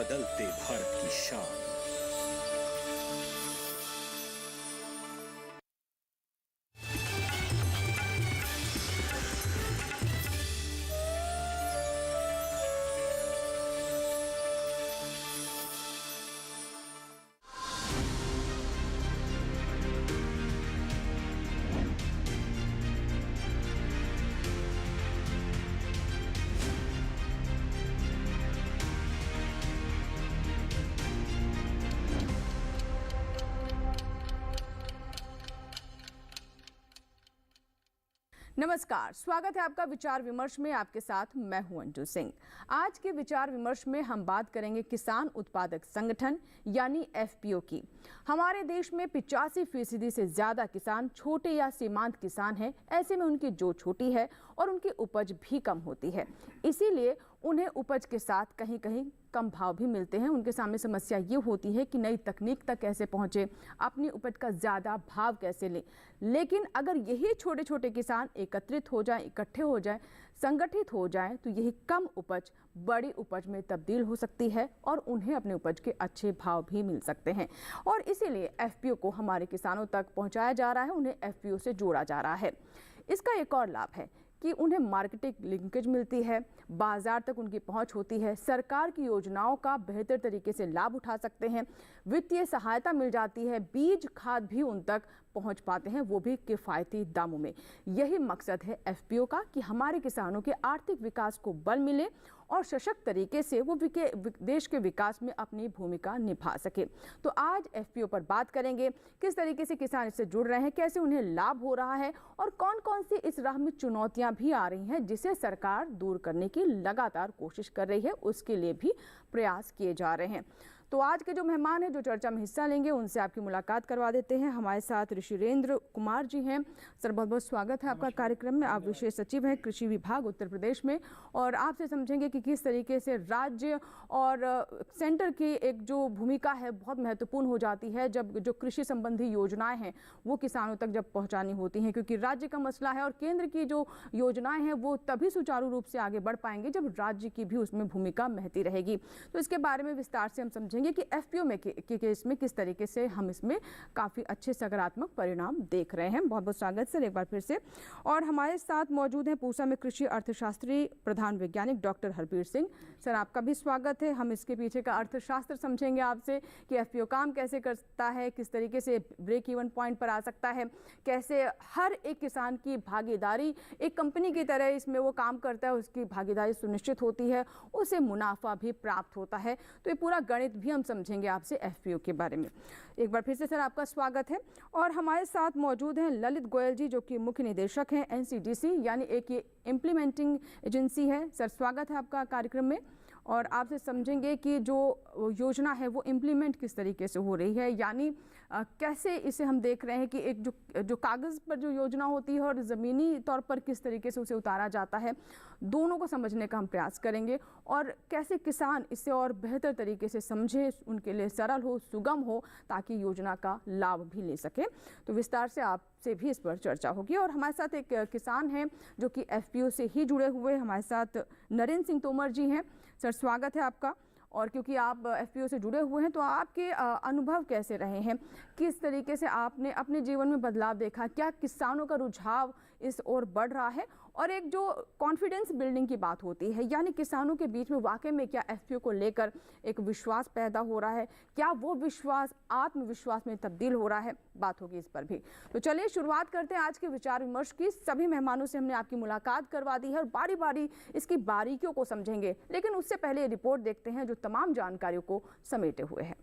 बदलते भारत की शान। नमस्कार, स्वागत है आपका विचार विमर्श में। आपके साथ मैं हूं अंजू सिंह। आज के विचार विमर्श में हम बात करेंगे किसान उत्पादक संगठन यानी एफपीओ की। हमारे देश में 85% से ज्यादा किसान छोटे या सीमांत किसान हैं। ऐसे में उनकी जोत छोटी है और उनकी उपज भी कम होती है, इसीलिए उन्हें उपज के साथ कहीं कहीं कम भाव भी मिलते हैं। उनके सामने समस्या ये होती है कि नई तकनीक तक कैसे पहुंचे, अपनी उपज का ज़्यादा भाव कैसे लें। लेकिन अगर यही छोटे छोटे किसान एकत्रित हो जाएं, इकट्ठे हो जाएं, संगठित हो जाएं, तो यही कम उपज बड़ी उपज में तब्दील हो सकती है और उन्हें अपने उपज के अच्छे भाव भी मिल सकते हैं। और इसीलिए एफपीओ को हमारे किसानों तक पहुँचाया जा रहा है, उन्हें एफपीओ से जोड़ा जा रहा है। इसका एक और लाभ है कि उन्हें मार्केटिंग लिंकेज मिलती है, बाजार तक उनकी पहुंच होती है, सरकार की योजनाओं का बेहतर तरीके से लाभ उठा सकते हैं, वित्तीय सहायता मिल जाती है, बीज खाद भी उन तक पहुंच पाते हैं, वो भी किफ़ायती दामों में। यही मकसद है एफपीओ का कि हमारे किसानों के आर्थिक विकास को बल मिले और सशक्त तरीके से वो देश के विकास में अपनी भूमिका निभा सके। तो आज एफपीओ पर बात करेंगे, किस तरीके से किसान इससे जुड़ रहे हैं, कैसे उन्हें लाभ हो रहा है और कौन कौन सी इस राह में चुनौतियां भी आ रही हैं जिसे सरकार दूर करने की लगातार कोशिश कर रही है, उसके लिए भी प्रयास किए जा रहे हैं। तो आज के जो मेहमान हैं जो चर्चा में हिस्सा लेंगे उनसे आपकी मुलाकात करवा देते हैं। हमारे साथ ऋषिरेंद्र कुमार जी हैं। सर, बहुत बहुत स्वागत है आपका कार्यक्रम में। आप विशेष सचिव हैं कृषि विभाग उत्तर प्रदेश में, और आपसे समझेंगे कि किस तरीके से राज्य और सेंटर की एक जो भूमिका है बहुत महत्वपूर्ण हो जाती है जब जो कृषि संबंधी योजनाएं हैं वो किसानों तक जब पहुँचानी होती हैं, क्योंकि राज्य का मसला है और केंद्र की जो योजनाएं हैं वो तभी सुचारू रूप से आगे बढ़ पाएंगे जब राज्य की भी उसमें भूमिका महती रहेगी। तो इसके बारे में विस्तार से हम समझेंगे कि एफपीओ में के इसमें किस तरीके से हम इसमें काफ़ी अच्छे सकारात्मक परिणाम देख रहे हैं। बहुत बहुत स्वागत सर एक बार फिर से। और हमारे साथ मौजूद हैं पूसा में कृषि अर्थशास्त्री प्रधान वैज्ञानिक डॉक्टर हरबीर सिंह। सर, आपका भी स्वागत है। हम इसके पीछे का अर्थशास्त्र समझेंगे आपसे कि एफपीओ काम कैसे करता है, किस तरीके से ब्रेक इवन पॉइंट पर आ सकता है, कैसे हर एक किसान की भागीदारी एक कंपनी की तरह इसमें वो काम करता है, उसकी भागीदारी सुनिश्चित होती है, उसे मुनाफा भी प्राप्त होता है। तो ये पूरा गणित भी हम समझेंगे आपसे एफपीओ के बारे में। एक बार फिर से सर आपका स्वागत है। और हमारे साथ मौजूद हैं ललित गोयल जी जो कि मुख्य निदेशक हैं एनसीडीसी यानी एक ये इम्प्लीमेंटिंग एजेंसी है। सर, स्वागत है आपका कार्यक्रम में। और आपसे समझेंगे कि जो योजना है वो इम्प्लीमेंट किस तरीके से हो रही है, यानी कैसे इसे हम देख रहे हैं कि एक जो कागज़ पर जो योजना होती है और ज़मीनी तौर पर किस तरीके से उसे उतारा जाता है, दोनों को समझने का हम प्रयास करेंगे और कैसे किसान इसे और बेहतर तरीके से समझे, उनके लिए सरल हो, सुगम हो, ताकि योजना का लाभ भी ले सके। तो विस्तार से आपसे भी इस पर चर्चा होगी। और हमारे साथ एक किसान हैं जो कि एफपीओ से ही जुड़े हुए, हमारे साथ नरेंद्र सिंह तोमर जी हैं। सर, स्वागत है आपका। और क्योंकि आप एफपीओ से जुड़े हुए हैं तो आपके अनुभव कैसे रहे हैं, किस तरीके से आपने अपने जीवन में बदलाव देखा, क्या किसानों का रुझाव इस ओर बढ़ रहा है, और एक जो कॉन्फिडेंस बिल्डिंग की बात होती है यानी किसानों के बीच में वाकई में क्या एफपीओ को लेकर एक विश्वास पैदा हो रहा है, क्या वो विश्वास आत्मविश्वास में तब्दील हो रहा है, बात होगी इस पर भी। तो चलिए शुरुआत करते हैं आज के विचार विमर्श की। सभी मेहमानों से हमने आपकी मुलाकात करवा दी है और बारी बारी इसकी बारीकियों को समझेंगे, लेकिन उससे पहले ये रिपोर्ट देखते हैं जो तमाम जानकारियों को समेटे हुए है।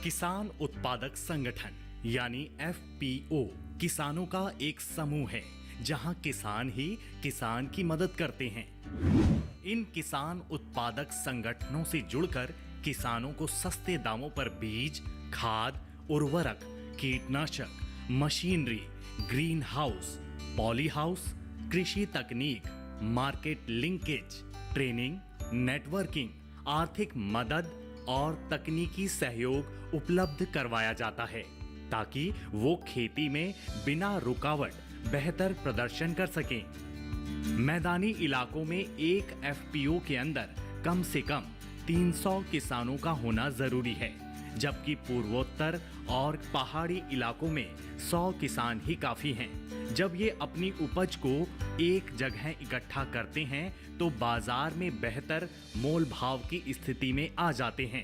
किसान उत्पादक संगठन यानी एफपीओ किसानों का एक समूह है जहां किसान ही किसान की मदद करते हैं। इन किसान उत्पादक संगठनों से जुड़कर किसानों को सस्ते दामों पर बीज, खाद, उर्वरक, कीटनाशक, machinery, green house, poly house, कृषि तकनीक, मार्केट लिंकेज, ट्रेनिंग, नेटवर्किंग, आर्थिक मदद और तकनीकी सहयोग उपलब्ध करवाया जाता है ताकि वो खेती में बिना रुकावट बेहतर प्रदर्शन कर सकें। मैदानी इलाकों में एक एफपीओ के अंदर कम से कम 300 किसानों का होना जरूरी है, जबकि पूर्वोत्तर और पहाड़ी इलाकों में 100 किसान ही काफी हैं। जब ये अपनी उपज को एक जगह इकट्ठा करते हैं तो बाजार में बेहतर मोल भाव की स्थिति में आ जाते हैं।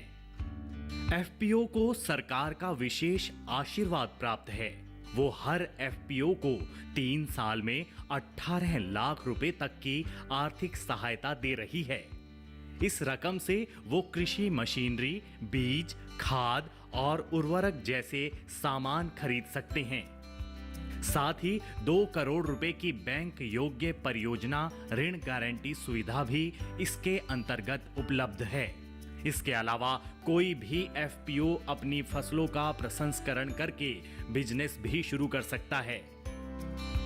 एफपीओ को सरकार का विशेष आशीर्वाद प्राप्त है। वो हर एफपीओ को 3 साल में 18 लाख रुपए तक की आर्थिक सहायता दे रही है। इस रकम से वो कृषि मशीनरी, बीज, खाद और उर्वरक जैसे सामान खरीद सकते हैं। साथ ही 2 करोड़ रुपए की बैंक योग्य परियोजना ऋण गारंटी सुविधा भी इसके अंतर्गत उपलब्ध है। इसके अलावा कोई भी एफपीओ अपनी फसलों का प्रसंस्करण करके बिजनेस भी शुरू कर सकता है।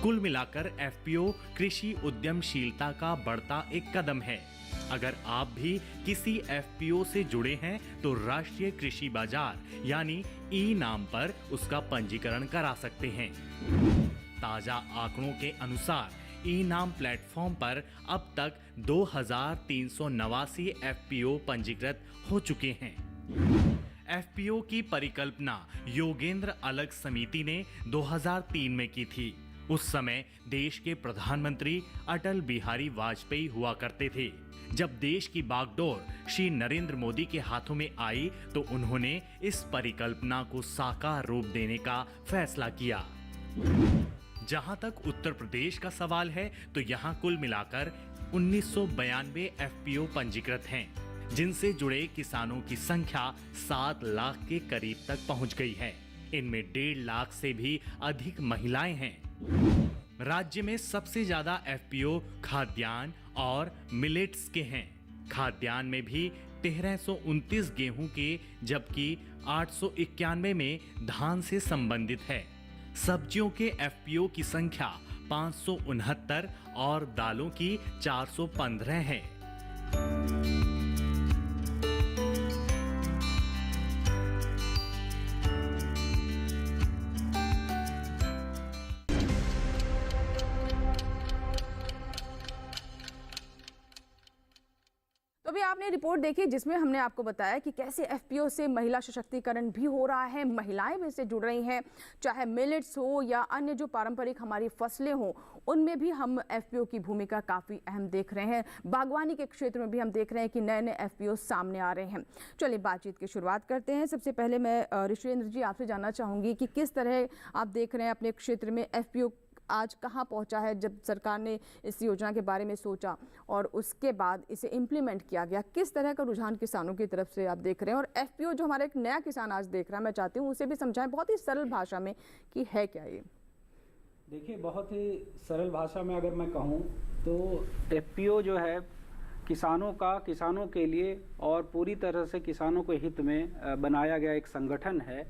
कुल मिलाकर एफपीओ कृषि उद्यमशीलता का बढ़ता एक कदम है। अगर आप भी किसी एफपीओ से जुड़े हैं तो राष्ट्रीय कृषि बाजार यानी ई नाम पर उसका पंजीकरण करा सकते हैं। ताजा आंकड़ों के अनुसार ई नाम प्लेटफॉर्म पर अब तक 2389 एफपीओ पंजीकृत हो चुके हैं। एफपीओ की परिकल्पना योगेंद्र अलग समिति ने 2003 में की थी। उस समय देश के प्रधानमंत्री अटल बिहारी वाजपेयी हुआ करते थे। जब देश की बागडोर श्री नरेंद्र मोदी के हाथों में आई तो उन्होंने इस परिकल्पना को साकार रूप देने का फैसला किया। जहां तक उत्तर प्रदेश का सवाल है तो यहां कुल मिलाकर 1992 एफपीओ पंजीकृत हैं, जिनसे जुड़े किसानों की संख्या 7 लाख के करीब तक पहुंच गई है। इनमें 1.5 लाख से भी अधिक महिलाएं हैं। राज्य में सबसे ज्यादा एफपीओ खाद्यान्न और मिलेट्स के हैं। खाद्यान्न में भी 1329 गेहूं के, जबकि 891 में धान से संबंधित है। सब्जियों के एफपीओ की संख्या 569 और दालों की 415 है। तो अभी आपने रिपोर्ट देखी जिसमें हमने आपको बताया कि कैसे एफपीओ से महिला सशक्तिकरण भी हो रहा है, महिलाएं भी इससे जुड़ रही हैं। चाहे मिलेट्स हो या अन्य जो पारंपरिक हमारी फसलें हो, उनमें भी हम एफपीओ की भूमिका काफ़ी अहम देख रहे हैं। बागवानी के क्षेत्र में भी हम देख रहे हैं कि नए नए एफपीओ सामने आ रहे हैं। चलिए बातचीत की शुरुआत करते हैं। सबसे पहले मैं ऋषिरेंद्र जी आपसे जानना चाहूँगी कि किस तरह आप देख रहे हैं अपने क्षेत्र में एफपीओ आज कहाँ पहुंचा है। जब सरकार ने इस योजना के बारे में सोचा और उसके बाद इसे इम्प्लीमेंट किया गया, किस तरह का रुझान किसानों की तरफ से आप देख रहे हैं। और एफपीओ जो हमारा एक नया किसान आज देख रहा है, मैं चाहती हूँ उसे भी समझाएं बहुत ही सरल भाषा में कि है क्या ये। देखिए, बहुत ही सरल भाषा में अगर मैं कहूँ तो एफपीओ जो है किसानों के लिए और पूरी तरह से किसानों के हित में बनाया गया एक संगठन है।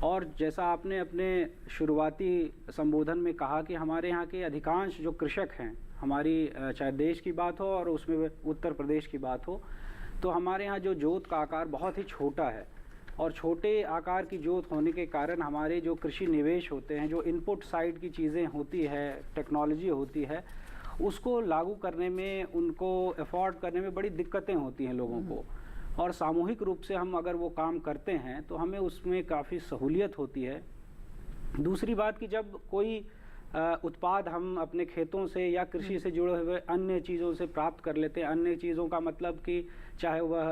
और जैसा आपने अपने शुरुआती संबोधन में कहा कि हमारे यहाँ के अधिकांश जो कृषक हैं, हमारी चाहे देश की बात हो और उसमें उत्तर प्रदेश की बात हो, तो हमारे यहाँ जो जोत का आकार बहुत ही छोटा है। और छोटे आकार की जोत होने के कारण हमारे जो कृषि निवेश होते हैं, जो इनपुट साइड की चीज़ें होती है, टेक्नोलॉजी होती है, उसको लागू करने में, उनको अफोर्ड करने में बड़ी दिक्कतें होती हैं लोगों को। और सामूहिक रूप से हम अगर वो काम करते हैं तो हमें उसमें काफ़ी सहूलियत होती है। दूसरी बात कि जब कोई उत्पाद हम अपने खेतों से या कृषि से जुड़े हुए अन्य चीज़ों से प्राप्त कर लेते हैं, अन्य चीज़ों का मतलब कि चाहे वह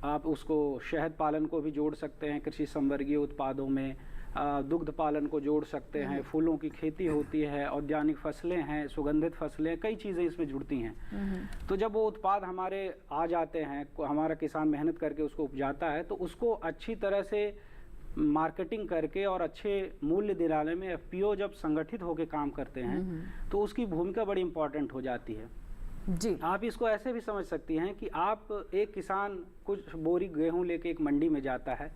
आप उसको शहद पालन को भी जोड़ सकते हैं कृषि संवर्गीय उत्पादों में, दुग्ध पालन को जोड़ सकते हैं, फूलों की खेती होती है, औद्यानिक फसलें हैं, सुगंधित फसलें, कई चीज़ें इसमें जुड़ती हैं। तो जब वो उत्पाद हमारे आ जाते हैं, हमारा किसान मेहनत करके उसको उपजाता है, तो उसको अच्छी तरह से मार्केटिंग करके और अच्छे मूल्य दिलाने में एफपीओ जब संगठित होकर काम करते हैं तो उसकी भूमिका बड़ी इम्पोर्टेंट हो जाती है जी। आप इसको ऐसे भी समझ सकती हैं कि आप एक किसान कुछ बोरी गेहूं लेके एक मंडी में जाता है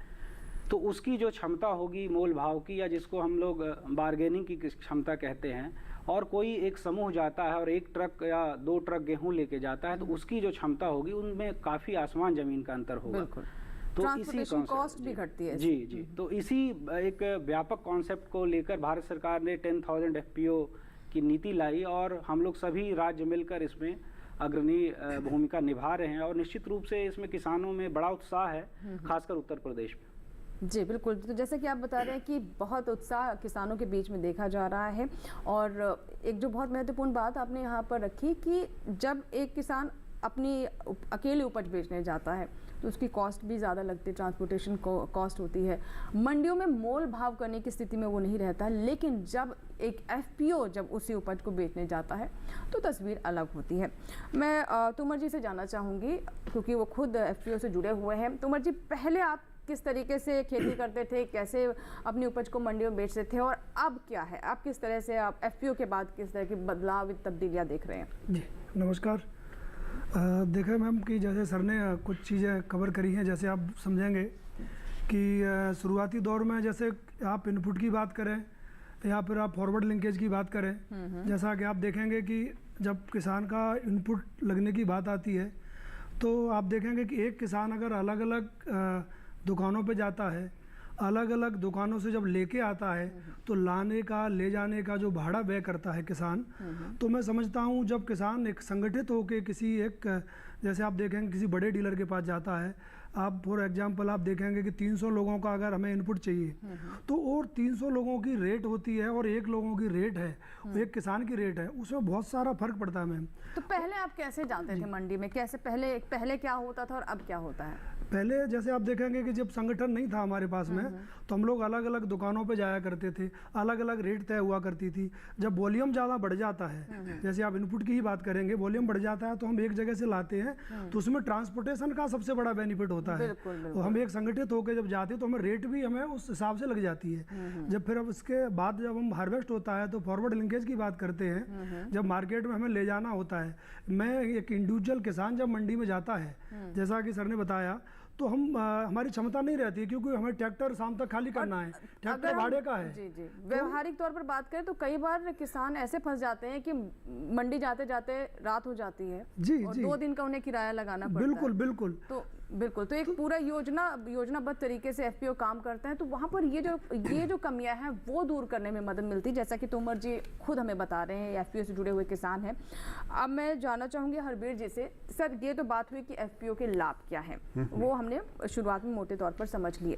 तो उसकी जो क्षमता होगी मोल भाव की, या जिसको हम लोग बार्गेनिंग की क्षमता कहते हैं, और कोई एक समूह जाता है और 1 ट्रक या 2 ट्रक गेहूं लेके जाता है, तो उसकी जो क्षमता होगी उनमें काफ़ी आसमान ज़मीन का अंतर होगा। बिल्कुल। तो ट्रांसपोर्टेशन कॉस्ट भी घटती है। जी जी, तो इसी एक व्यापक कॉन्सेप्ट को लेकर भारत सरकार ने 10,000 FPO की नीति लाई और हम लोग सभी राज्य मिलकर इसमें अग्रणी भूमिका निभा रहे हैं और निश्चित रूप से इसमें किसानों में बड़ा उत्साह है, खासकर उत्तर प्रदेश में। जी बिल्कुल, तो जैसे कि आप बता रहे हैं कि बहुत उत्साह किसानों के बीच में देखा जा रहा है और एक जो बहुत महत्वपूर्ण बात आपने यहाँ पर रखी कि जब एक किसान अपनी अकेले उपज बेचने जाता है तो उसकी कॉस्ट भी ज़्यादा लगती है, ट्रांसपोर्टेशन कॉस्ट होती है, मंडियों में मोल भाव करने की स्थिति में वो नहीं रहता। लेकिन जब एक FPO जब उसी उपज को बेचने जाता है तो तस्वीर अलग होती है। मैं तोमर जी से जानना चाहूँगी क्योंकि वो खुद FPO से जुड़े हुए हैं। तोमर जी, पहले आप किस तरीके से खेती करते थे, कैसे अपनी उपज को मंडियों में बेचते थे और अब क्या है, आप किस तरह से आप FPO के बाद किस तरह की बदलाव तब्दीलियाँ देख रहे हैं? जी नमस्कार। देखें मैम कि जैसे सर ने कुछ चीज़ें कवर करी हैं, जैसे आप समझेंगे कि शुरुआती दौर में जैसे आप इनपुट की बात करें या फिर आप फॉरवर्ड लिंकेज की बात करें, जैसा कि आप देखेंगे कि जब किसान का इनपुट लगने की बात आती है तो आप देखेंगे कि एक किसान अगर अलग अलग दुकानों पे जाता है, अलग अलग दुकानों से जब लेके आता है तो लाने का ले जाने का जो भाड़ा व्यय करता है किसान, तो मैं समझता हूँ जब किसान एक संगठित होकर किसी एक, जैसे आप देखेंगे किसी बड़े डीलर के पास जाता है, आप फॉर एग्जांपल आप देखेंगे कि 300 लोगों का अगर हमें इनपुट चाहिए तो और 300 लोगों की रेट होती है और 1 लोगों की रेट है, एक किसान की रेट है, उसमें बहुत सारा फर्क पड़ता है मैम। तो पहले आप कैसे जानते थे मंडी में, कैसे पहले क्या होता था और अब क्या होता है? पहले जैसे आप देखेंगे कि जब संगठन नहीं था हमारे पास में तो हम लोग अलग अलग दुकानों पे जाया करते थे, अलग अलग रेट तय हुआ करती थी। जब वॉल्यूम ज़्यादा बढ़ जाता है, जैसे आप इनपुट की ही बात करेंगे, वॉल्यूम बढ़ जाता है तो हम एक जगह से लाते हैं तो उसमें ट्रांसपोर्टेशन का सबसे बड़ा बेनिफिट होता है। तो हम एक संगठित होकर जब जाते हैं तो हमें रेट भी हमें उस हिसाब से लग जाती है। जब फिर अब उसके बाद जब हम हार्वेस्ट होता है तो फॉरवर्ड लिंकेज की बात करते हैं, जब मार्केट में हमें ले जाना होता है, मैं एक इंडिविजुअल किसान जब मंडी में जाता है, जैसा कि सर ने बताया, तो हम हमारी क्षमता नहीं रहती क्योंकि हमें ट्रैक्टर शाम तक खाली करना है, ट्रैक्टर भाड़े का है। जी जी, व्यवहारिक तौर पर बात करें तो कई बार किसान ऐसे फंस जाते हैं कि मंडी जाते जाते रात हो जाती है जी और जी 2 दिन का उन्हें किराया लगाना पड़ता बिल्कुल है। बिल्कुल बिल्कुल, तो एक पूरा योजनाबद्ध तरीके से FPO काम करते हैं, तो वहाँ पर ये जो कमियां हैं वो दूर करने में मदद मिलती है, जैसा कि तोमर जी खुद हमें बता रहे हैं, FPO से जुड़े हुए किसान हैं। अब मैं जानना चाहूँगी हरबीर जी से, सर ये तो बात हुई कि FPO के लाभ क्या हैं, वो हमने शुरुआत में मोटे तौर पर समझ लिए,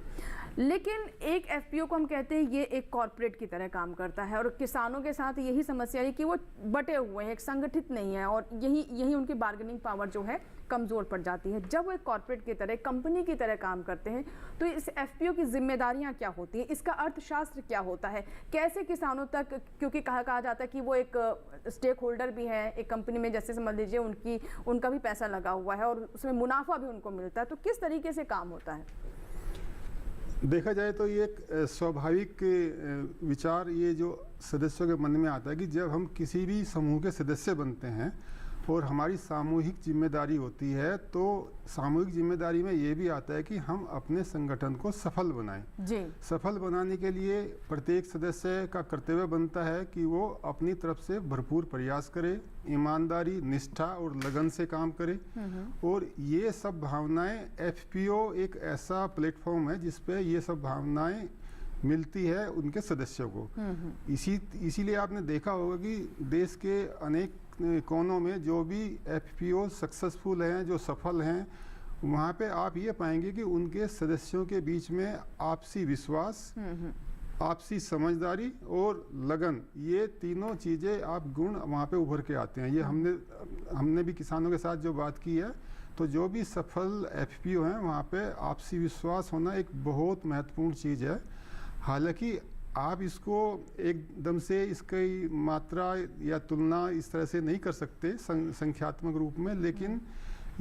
लेकिन एक FPO को हम कहते हैं ये एक कॉर्पोरेट की तरह काम करता है और किसानों के साथ यही समस्या है कि वो बटे हुए हैं, एक संगठित नहीं है और यही उनकी बार्गेनिंग पावर जो है कमज़ोर पड़ जाती है। जब वो एक कॉर्पोरेट की तरह, कंपनी की तरह काम करते हैं तो इस FPO की जिम्मेदारियां क्या होती हैं, इसका अर्थशास्त्र क्या होता है, कैसे किसानों तक, क्योंकि कहा जाता है कि वो एक स्टेक होल्डर भी है एक कंपनी में, जैसे समझ लीजिए उनका भी पैसा लगा हुआ है और उसमें मुनाफा भी उनको मिलता है, तो किस तरीके से काम होता है? देखा जाए तो ये एक स्वाभाविक विचार ये जो सदस्यों के मन में आता है कि जब हम किसी भी समूह के सदस्य बनते हैं और हमारी सामूहिक जिम्मेदारी होती है, तो सामूहिक जिम्मेदारी में ये भी आता है कि हम अपने संगठन को सफल बनाएं। जी। सफल बनाने के लिए प्रत्येक सदस्य का कर्तव्य बनता है कि वो अपनी तरफ से भरपूर प्रयास करे, ईमानदारी, निष्ठा और लगन से काम करे। और ये सब भावनाएं, FPO एक ऐसा प्लेटफॉर्म है जिसपे ये सब भावनाएं मिलती है उनके सदस्यों को। इसीलिए आपने देखा होगा कि देश के अनेक कोनों में जो भी FPO सक्सेसफुल हैं, जो सफल हैं, वहाँ पे आप ये पाएंगे कि उनके सदस्यों के बीच में आपसी विश्वास, आपसी समझदारी और लगन, ये तीनों चीज़ें आप गुण वहाँ पे उभर के आते हैं। ये हमने भी किसानों के साथ जो बात की है, तो जो भी सफल FPO हैं वहाँ पे आपसी विश्वास होना एक बहुत महत्वपूर्ण चीज़ है। हालांकि आप इसको एकदम से इसकी मात्रा या तुलना इस तरह से नहीं कर सकते संख्यात्मक रूप में, लेकिन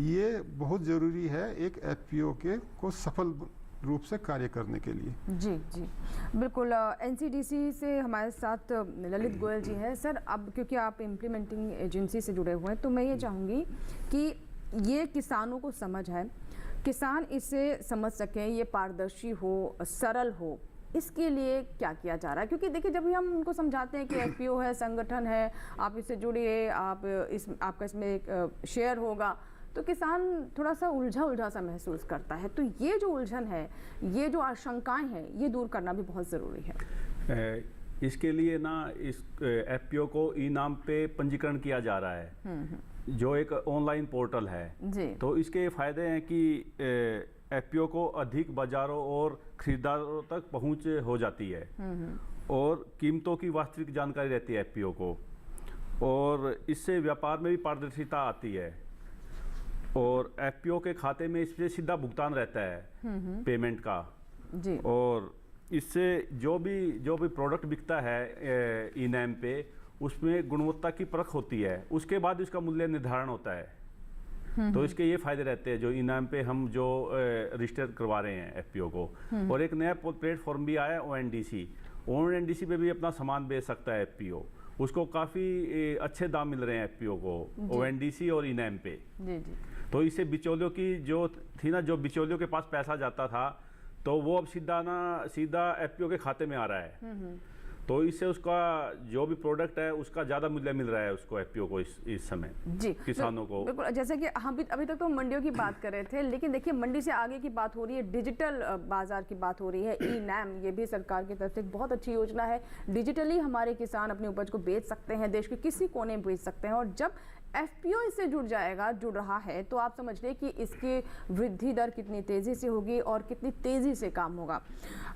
ये बहुत ज़रूरी है एक FPO को सफल रूप से कार्य करने के लिए। जी जी बिल्कुल। NCDC से हमारे साथ ललित गोयल जी हैं। सर, अब क्योंकि आप इम्प्लीमेंटिंग एजेंसी से जुड़े हुए हैं तो मैं ये चाहूँगी कि ये किसानों को समझ है, किसान इसे समझ सकें, ये पारदर्शी हो, सरल हो, इसके लिए क्या किया जा रहा है? क्योंकि देखिए जब भी हम उनको समझाते हैं कि एफपीओ है, संगठन है, आप इससे जुड़िए, आपका इसमें एक शेयर होगा, तो किसान थोड़ा सा उलझा सा महसूस करता है। तो ये जो उलझन है, ये जो आशंकाएं हैं, ये दूर करना भी बहुत ज़रूरी है। इसके लिए ना इस एफपीओ को ई नाम पे पंजीकरण किया जा रहा है, जो एक ऑनलाइन पोर्टल है जी। तो इसके फायदे हैं कि एफपीओ को अधिक बाजारों और खरीदारों तक पहुंच हो जाती है और कीमतों की वास्तविक जानकारी रहती है एफपीओ को, और इससे व्यापार में भी पारदर्शिता आती है और एफपीओ के खाते में इससे सीधा भुगतान रहता है पेमेंट का जी। और इससे जो भी प्रोडक्ट बिकता है ई नाम पे, उसमें गुणवत्ता की परख होती है, उसके बाद उसका मूल्य निर्धारण होता है। तो इसके ये फायदे रहते हैं जो ई नाम पे हम जो रजिस्टर करवा रहे हैं एफपीओ को। और एक नया प्लेटफॉर्म भी आया ओएनडीसी पे भी अपना सामान बेच सकता है एफपीओ, उसको काफ़ी अच्छे दाम मिल रहे हैं एफपीओ को ओएनडीसी और ई नाम पे। जी जी। तो इससे बिचौलियों की जो थी ना, जो बिचौलियों के पास पैसा जाता था, तो वो अब सीधा एफपीओ के खाते में आ रहा है। तो इससे उसका जो भी प्रोडक्ट है उसका ज़्यादा मूल्य मिल रहा है उसको एफपीओ को इस समय जी किसानों को। बिल्कुल, जैसे कि हम अभी तक तो मंडियों की बात कर रहे थे, लेकिन देखिए मंडी से आगे की बात हो रही है, डिजिटल बाजार की बात हो रही है। ई नाम ये भी सरकार की तरफ से एक बहुत अच्छी योजना है। डिजिटली हमारे किसान अपनी उपज को बेच सकते हैं, देश के किसी कोने में बेच सकते हैं, और जब एफपीओ इससे जुड़ रहा है तो आप समझ लें कि इसकी वृद्धि दर कितनी तेज़ी से होगी और कितनी तेज़ी से काम होगा।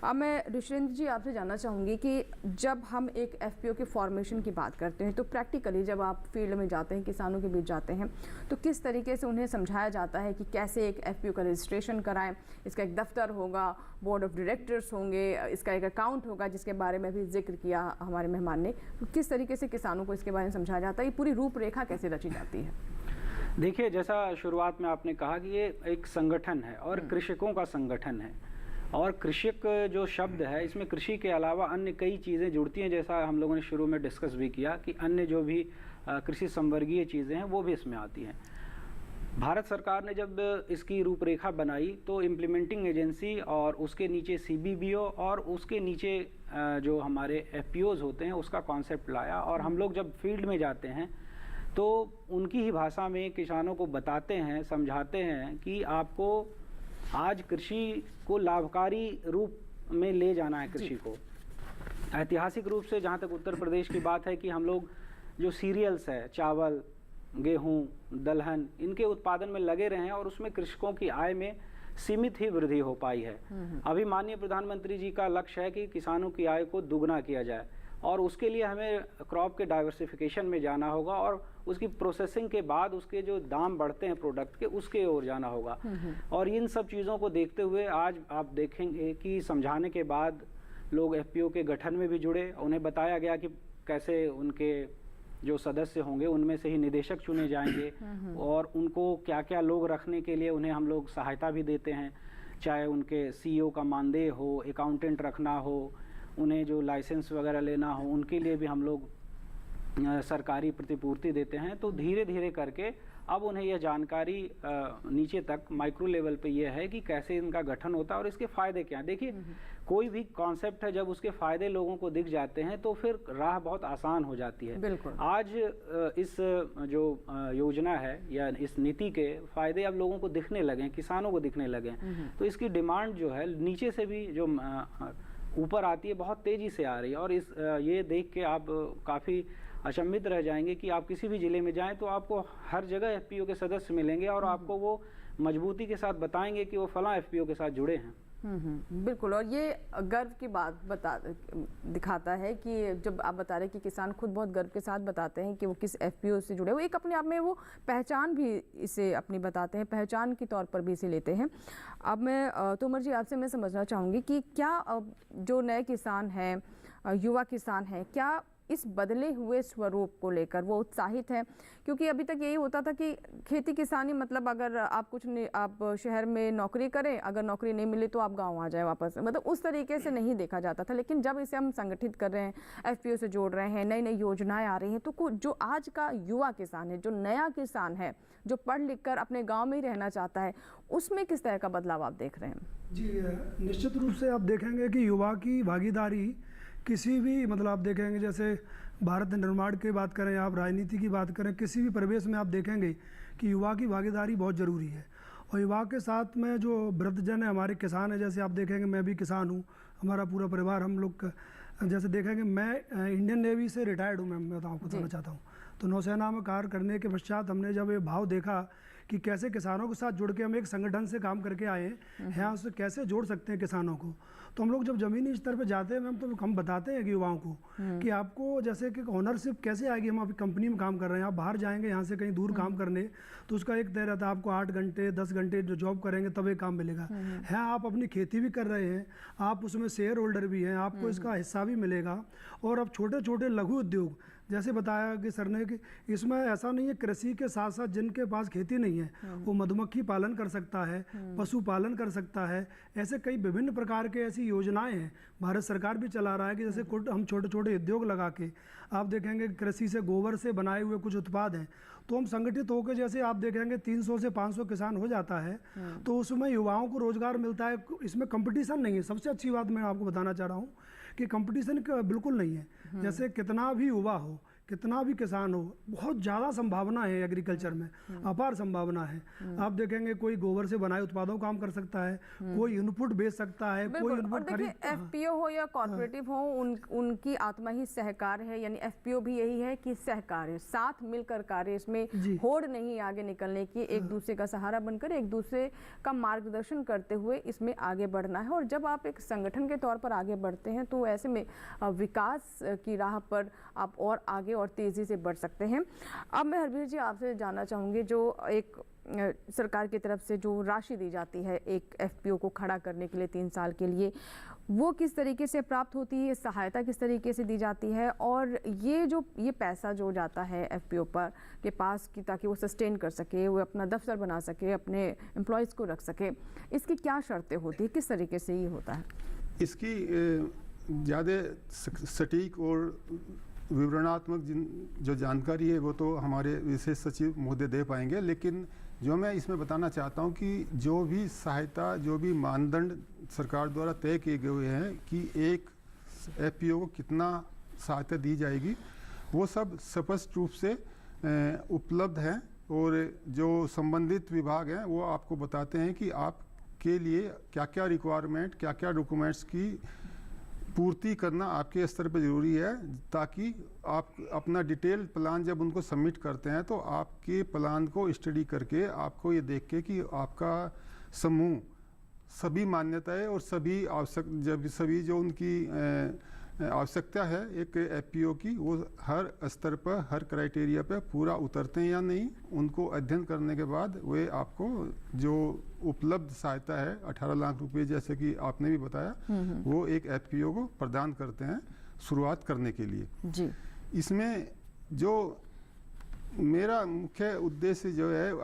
अब मैं ऋषिन्द्र जी आपसे जानना चाहूँगी कि जब हम एक एफपीओ के फॉर्मेशन की बात करते हैं तो प्रैक्टिकली जब आप फील्ड में जाते हैं, किसानों के बीच जाते हैं, तो किस तरीके से उन्हें समझाया जाता है कि कैसे एक एफपीओ का रजिस्ट्रेशन कराएं? इसका एक दफ्तर होगा, बोर्ड ऑफ डायरेक्टर्स होंगे, इसका एक अकाउंट होगा जिसके बारे में भी जिक्र किया हमारे मेहमान ने। तो किस तरीके से किसानों को इसके बारे में समझाया जाता है? ये पूरी रूपरेखा कैसे रची जाती है? देखिए, जैसा शुरुआत में आपने कहा कि ये एक संगठन है और कृषकों का संगठन है, और कृषक जो शब्द है इसमें कृषि के अलावा अन्य कई चीज़ें जुड़ती हैं, जैसा हम लोगों ने शुरू में डिस्कस भी किया कि अन्य जो भी कृषि संवर्गीय चीज़ें हैं वो भी इसमें आती हैं। भारत सरकार ने जब इसकी रूपरेखा बनाई तो इम्प्लीमेंटिंग एजेंसी और उसके नीचे सीबीबीओ और उसके नीचे जो हमारे एफपीओज होते हैं उसका कॉन्सेप्ट लाया, और हम लोग जब फील्ड में जाते हैं तो उनकी ही भाषा में किसानों को बताते हैं, समझाते हैं कि आपको आज कृषि को लाभकारी रूप में ले जाना है। कृषि को ऐतिहासिक रूप से जहाँ तक उत्तर प्रदेश की बात है कि हम लोग जो सीरियल्स है, चावल, गेहूं, दलहन, इनके उत्पादन में लगे रहे हैं और उसमें कृषकों की आय में सीमित ही वृद्धि हो पाई है। अभी माननीय प्रधानमंत्री जी का लक्ष्य है कि किसानों की आय को दुगना किया जाए, और उसके लिए हमें क्रॉप के डाइवर्सिफिकेशन में जाना होगा और उसकी प्रोसेसिंग के बाद उसके जो दाम बढ़ते हैं प्रोडक्ट के, उसके ओर जाना होगा। और इन सब चीज़ों को देखते हुए आज आप देखेंगे कि समझाने के बाद लोग एफपीओ के गठन में भी जुड़े। उन्हें बताया गया कि कैसे उनके जो सदस्य होंगे उनमें से ही निदेशक चुने जाएंगे और उनको क्या क्या लोग रखने के लिए उन्हें हम लोग सहायता भी देते हैं, चाहे उनके सीईओ का मानदेय हो, अकाउंटेंट रखना हो, उन्हें जो लाइसेंस वगैरह लेना हो, उनके लिए भी हम लोग सरकारी प्रतिपूर्ति देते हैं। तो धीरे धीरे करके अब उन्हें यह जानकारी नीचे तक माइक्रो लेवल पे ये है कि कैसे इनका गठन होता है और इसके फ़ायदे क्या हैं। देखिए, कोई भी कॉन्सेप्ट है जब उसके फ़ायदे लोगों को दिख जाते हैं तो फिर राह बहुत आसान हो जाती है। बिल्कुल। आज इस जो योजना है या इस नीति के फ़ायदे अब लोगों को दिखने लगे हैं, किसानों को दिखने लगे हैं, तो इसकी डिमांड जो है नीचे से भी जो ऊपर आती है बहुत तेज़ी से आ रही है। और ये देख के आप काफ़ी अचंभित रह जाएंगे कि आप किसी भी ज़िले में जाएं तो आपको हर जगह एफपीओ के सदस्य मिलेंगे और आपको वो मजबूती के साथ बताएंगे कि वो फलां एफपीओ के साथ जुड़े हैं। बिल्कुल, और ये गर्व की बात दिखाता है कि जब आप बता रहे हैं कि किसान खुद बहुत गर्व के साथ बताते हैं कि वो किस एफपीओ से जुड़े, वो एक अपने आप में वो पहचान भी इसे अपनी बताते हैं, पहचान के तौर पर भी इसे लेते हैं। अब मैं तोमर जी आपसे मैं समझना चाहूँगी कि क्या जो नए किसान हैं, युवा किसान हैं, क्या इस बदले हुए स्वरूप को लेकर वो उत्साहित हैं, क्योंकि अभी तक यही होता था कि खेती किसानी मतलब अगर आप आप शहर में नौकरी करें, अगर नौकरी नहीं मिली तो आप गांव आ जाए वापस, मतलब उस तरीके से नहीं देखा जाता था। लेकिन जब इसे हम संगठित कर रहे हैं, एफपीओ से जोड़ रहे हैं, नई नई योजनाएं आ रही हैं, तो जो आज का युवा किसान है, जो नया किसान है, जो पढ़ लिख कर अपने गाँव में ही रहना चाहता है, उसमें किस तरह का बदलाव आप देख रहे हैं? जी, निश्चित रूप से आप देखेंगे कि युवा की भागीदारी किसी भी मतलब आप देखेंगे, जैसे भारत निर्माण की बात करें, आप राजनीति की बात करें, किसी भी परिवेश में आप देखेंगे कि युवा की भागीदारी बहुत ज़रूरी है। और युवा के साथ में जो वृद्धजन है, हमारे किसान है, जैसे आप देखेंगे मैं भी किसान हूँ, हमारा पूरा परिवार, हम लोग जैसे देखेंगे मैं इंडियन नेवी से रिटायर्ड हूँ, मैं आपको बताना चाहता हूँ। तो नौसेना में कार्य करने के पश्चात हमने जब ये भाव देखा कि कैसे किसानों के साथ जुड़ के हम एक संगठन से काम करके आए हैं, उससे कैसे जोड़ सकते हैं किसानों को, तो हम लोग जब ज़मीनी स्तर पे जाते हैं मैम, तो हम बताते हैं कि युवाओं को कि आपको जैसे कि ओनरशिप कैसे आएगी। हम अभी कंपनी में काम कर रहे हैं, आप बाहर जाएंगे यहाँ से कहीं दूर काम करने, तो उसका एक तय रहता है, आपको 8 घंटे 10 घंटे जो जॉब करेंगे तब एक काम मिलेगा। है आप अपनी खेती भी कर रहे हैं, आप उसमें शेयर होल्डर भी हैं, आपको इसका हिस्सा भी मिलेगा। और अब छोटे छोटे लघु उद्योग, जैसे बताया कि सर ने कि इसमें ऐसा नहीं है, कृषि के साथ साथ जिनके पास खेती नहीं है वो मधुमक्खी पालन कर सकता है, पशु पालन कर सकता है, ऐसे कई विभिन्न प्रकार के ऐसी योजनाएं हैं भारत सरकार भी चला रहा है कि जैसे हम छोटे छोटे उद्योग लगा के आप देखेंगे कृषि से गोबर से बनाए हुए कुछ उत्पाद हैं, तो हम संगठित होकर जैसे आप देखेंगे 300 से 500 किसान हो जाता है, तो उसमें युवाओं को रोजगार मिलता है। इसमें कंपटीशन नहीं है। सबसे अच्छी बात मैं आपको बताना चाह रहा हूँ कि कंपटीशन बिल्कुल नहीं है। जैसे कितना भी युवा हो, कितना भी किसान हो, बहुत ज़्यादा संभावना है एग्रीकल्चर में, अपार संभावना है। आप देखेंगे कोई गोबर से बनाए उत्पादों का काम कर सकता है, कोई इनपुट बेच सकता है, कोई इनपुट खरीद। एफपीओ हो या कॉर्पोरेटिव हो, उनकी आत्मा ही सहकार है, यानी एफपीओ भी यही है कि सहकार है, साथ मिलकर कार्य, इसमें होड़ नहीं आगे निकलने की, एक दूसरे का सहारा बनकर एक दूसरे का मार्गदर्शन करते हुए इसमें आगे बढ़ना है। और जब आप एक संगठन के तौर पर आगे बढ़ते हैं तो ऐसे में विकास की राह पर आप और आगे और तेज़ी से बढ़ सकते हैं। अब मैं हरवीर जी आपसे जानना चाहूँगी, जो एक सरकार की तरफ से जो राशि दी जाती है एक एफपीओ को खड़ा करने के लिए 3 साल के लिए, वो किस तरीके से प्राप्त होती है, सहायता किस तरीके से दी जाती है, और ये पैसा जो जाता है एफपीओ पर के पास कि ताकि वो सस्टेन कर सके, वो अपना दफ्तर बना सके, अपने एम्प्लॉयज़ को रख सके, इसकी क्या शर्तें होती है, किस तरीके से ये होता है? इसकी ज़्यादा सटीक और विवरणात्मक जो जानकारी है वो तो हमारे विशेष सचिव महोदय दे पाएंगे, लेकिन जो मैं इसमें बताना चाहता हूँ कि जो भी सहायता, जो भी मानदंड सरकार द्वारा तय किए गए हैं कि एक एफपीओ को कितना सहायता दी जाएगी, वो सब स्पष्ट रूप से उपलब्ध हैं। और जो संबंधित विभाग हैं वो आपको बताते हैं कि आपके लिए क्या क्या रिक्वायरमेंट, क्या क्या डॉक्यूमेंट्स की पूर्ति करना आपके स्तर पर ज़रूरी है, ताकि आप अपना डिटेल प्लान जब उनको सबमिट करते हैं तो आपके प्लान को स्टडी करके आपको ये देख के कि आपका समूह सभी मान्यताएं और सभी जो उनकी आवश्यकता है एक एफपीओ की, वो हर स्तर पर, हर क्राइटेरिया पर पूरा उतरते हैं या नहीं, उनको अध्ययन करने के बाद वे आपको जो उपलब्ध सहायता है 18 लाख रुपए जैसे कि आपने भी बताया, वो एक एफपीओ को प्रदान करते हैं शुरुआत करने के लिए जी। इसमें जो मेरा मुख्य उद्देश्य जो है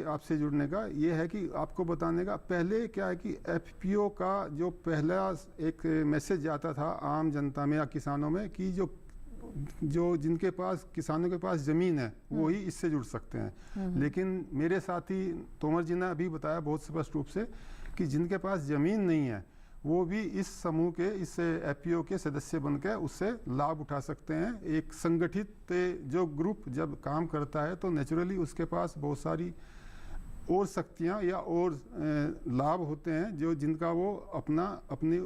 आपसे जुड़ने का ये है कि आपको बताने का, पहले क्या है कि एफपीओ का जो पहला एक मैसेज जाता था आम जनता में या किसानों में कि जो जिनके पास, किसानों के पास ज़मीन है वो ही इससे जुड़ सकते हैं। लेकिन मेरे साथी तोमर जी ने अभी बताया बहुत स्पष्ट रूप से कि जिनके पास ज़मीन नहीं है वो भी इस समूह के, इस एफपीओ के सदस्य बनकर उससे लाभ उठा सकते हैं। एक संगठित जो ग्रुप जब काम करता है तो नेचुरली उसके पास बहुत सारी और शक्तियाँ या और लाभ होते हैं जो जिनका वो अपने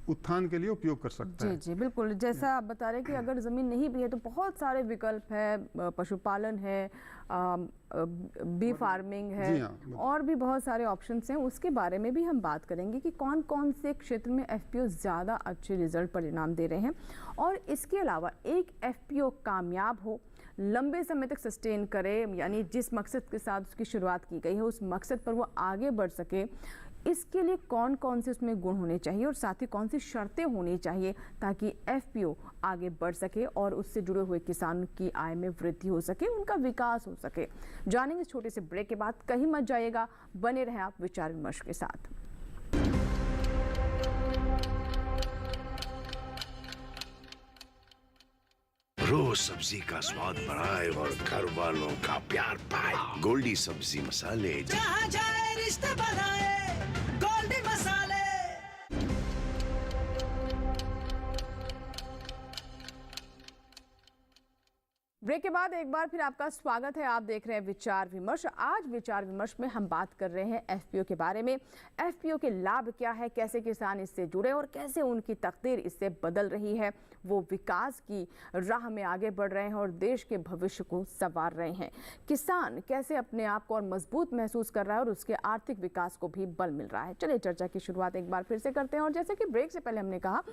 उत्थान के लिए उपयोग कर सकता है। जी जी बिल्कुल, जैसा आप बता रहे हैं कि अगर ज़मीन नहीं भी है तो बहुत सारे विकल्प है, पशुपालन है, बी फार्मिंग है, और भी बहुत सारे ऑप्शंस हैं। उसके बारे में भी हम बात करेंगे कि कौन कौन से क्षेत्र में एफपीओ ज़्यादा अच्छे रिजल्ट परिणाम दे रहे हैं। और इसके अलावा एक एफपीओ कामयाब हो, लंबे समय तक सस्टेन करे, यानी जिस मकसद के साथ उसकी शुरुआत की गई है उस मकसद पर वो आगे बढ़ सके, इसके लिए कौन कौन से उसमें गुण होने चाहिए और साथ ही कौन सी शर्तें होनी चाहिए ताकि एफपीओ आगे बढ़ सके और उससे जुड़े हुए किसान की आय में वृद्धि हो सके, उनका विकास हो सके। जानेंगे इस छोटे से ब्रेक के बाद, कहीं मत जाइएगा, बने रहें आप विचार विमर्श के साथ। रोज सब्जी का स्वाद बढ़ाए और घर वालों का प्यार पाए। गोल्डी सब्जी मसाले, जहाँ जाए रिश्ते बनाए, गोल्डी मसाले। ब्रेक के बाद एक बार फिर आपका स्वागत है। आप देख रहे हैं विचार विमर्श। आज विचार विमर्श में हम बात कर रहे हैं एफपीओ के बारे में। एफपीओ के लाभ क्या है, कैसे किसान इससे जुड़े और कैसे उनकी तकदीर इससे बदल रही है, वो विकास की राह में आगे बढ़ रहे हैं और देश के भविष्य को संवार रहे हैं। किसान कैसे अपने आप को और मजबूत महसूस कर रहा है और उसके आर्थिक विकास को भी बल मिल रहा है। चलिए चर्चा की शुरुआत एक बार फिर से करते हैं। और जैसे कि ब्रेक से पहले हमने कहा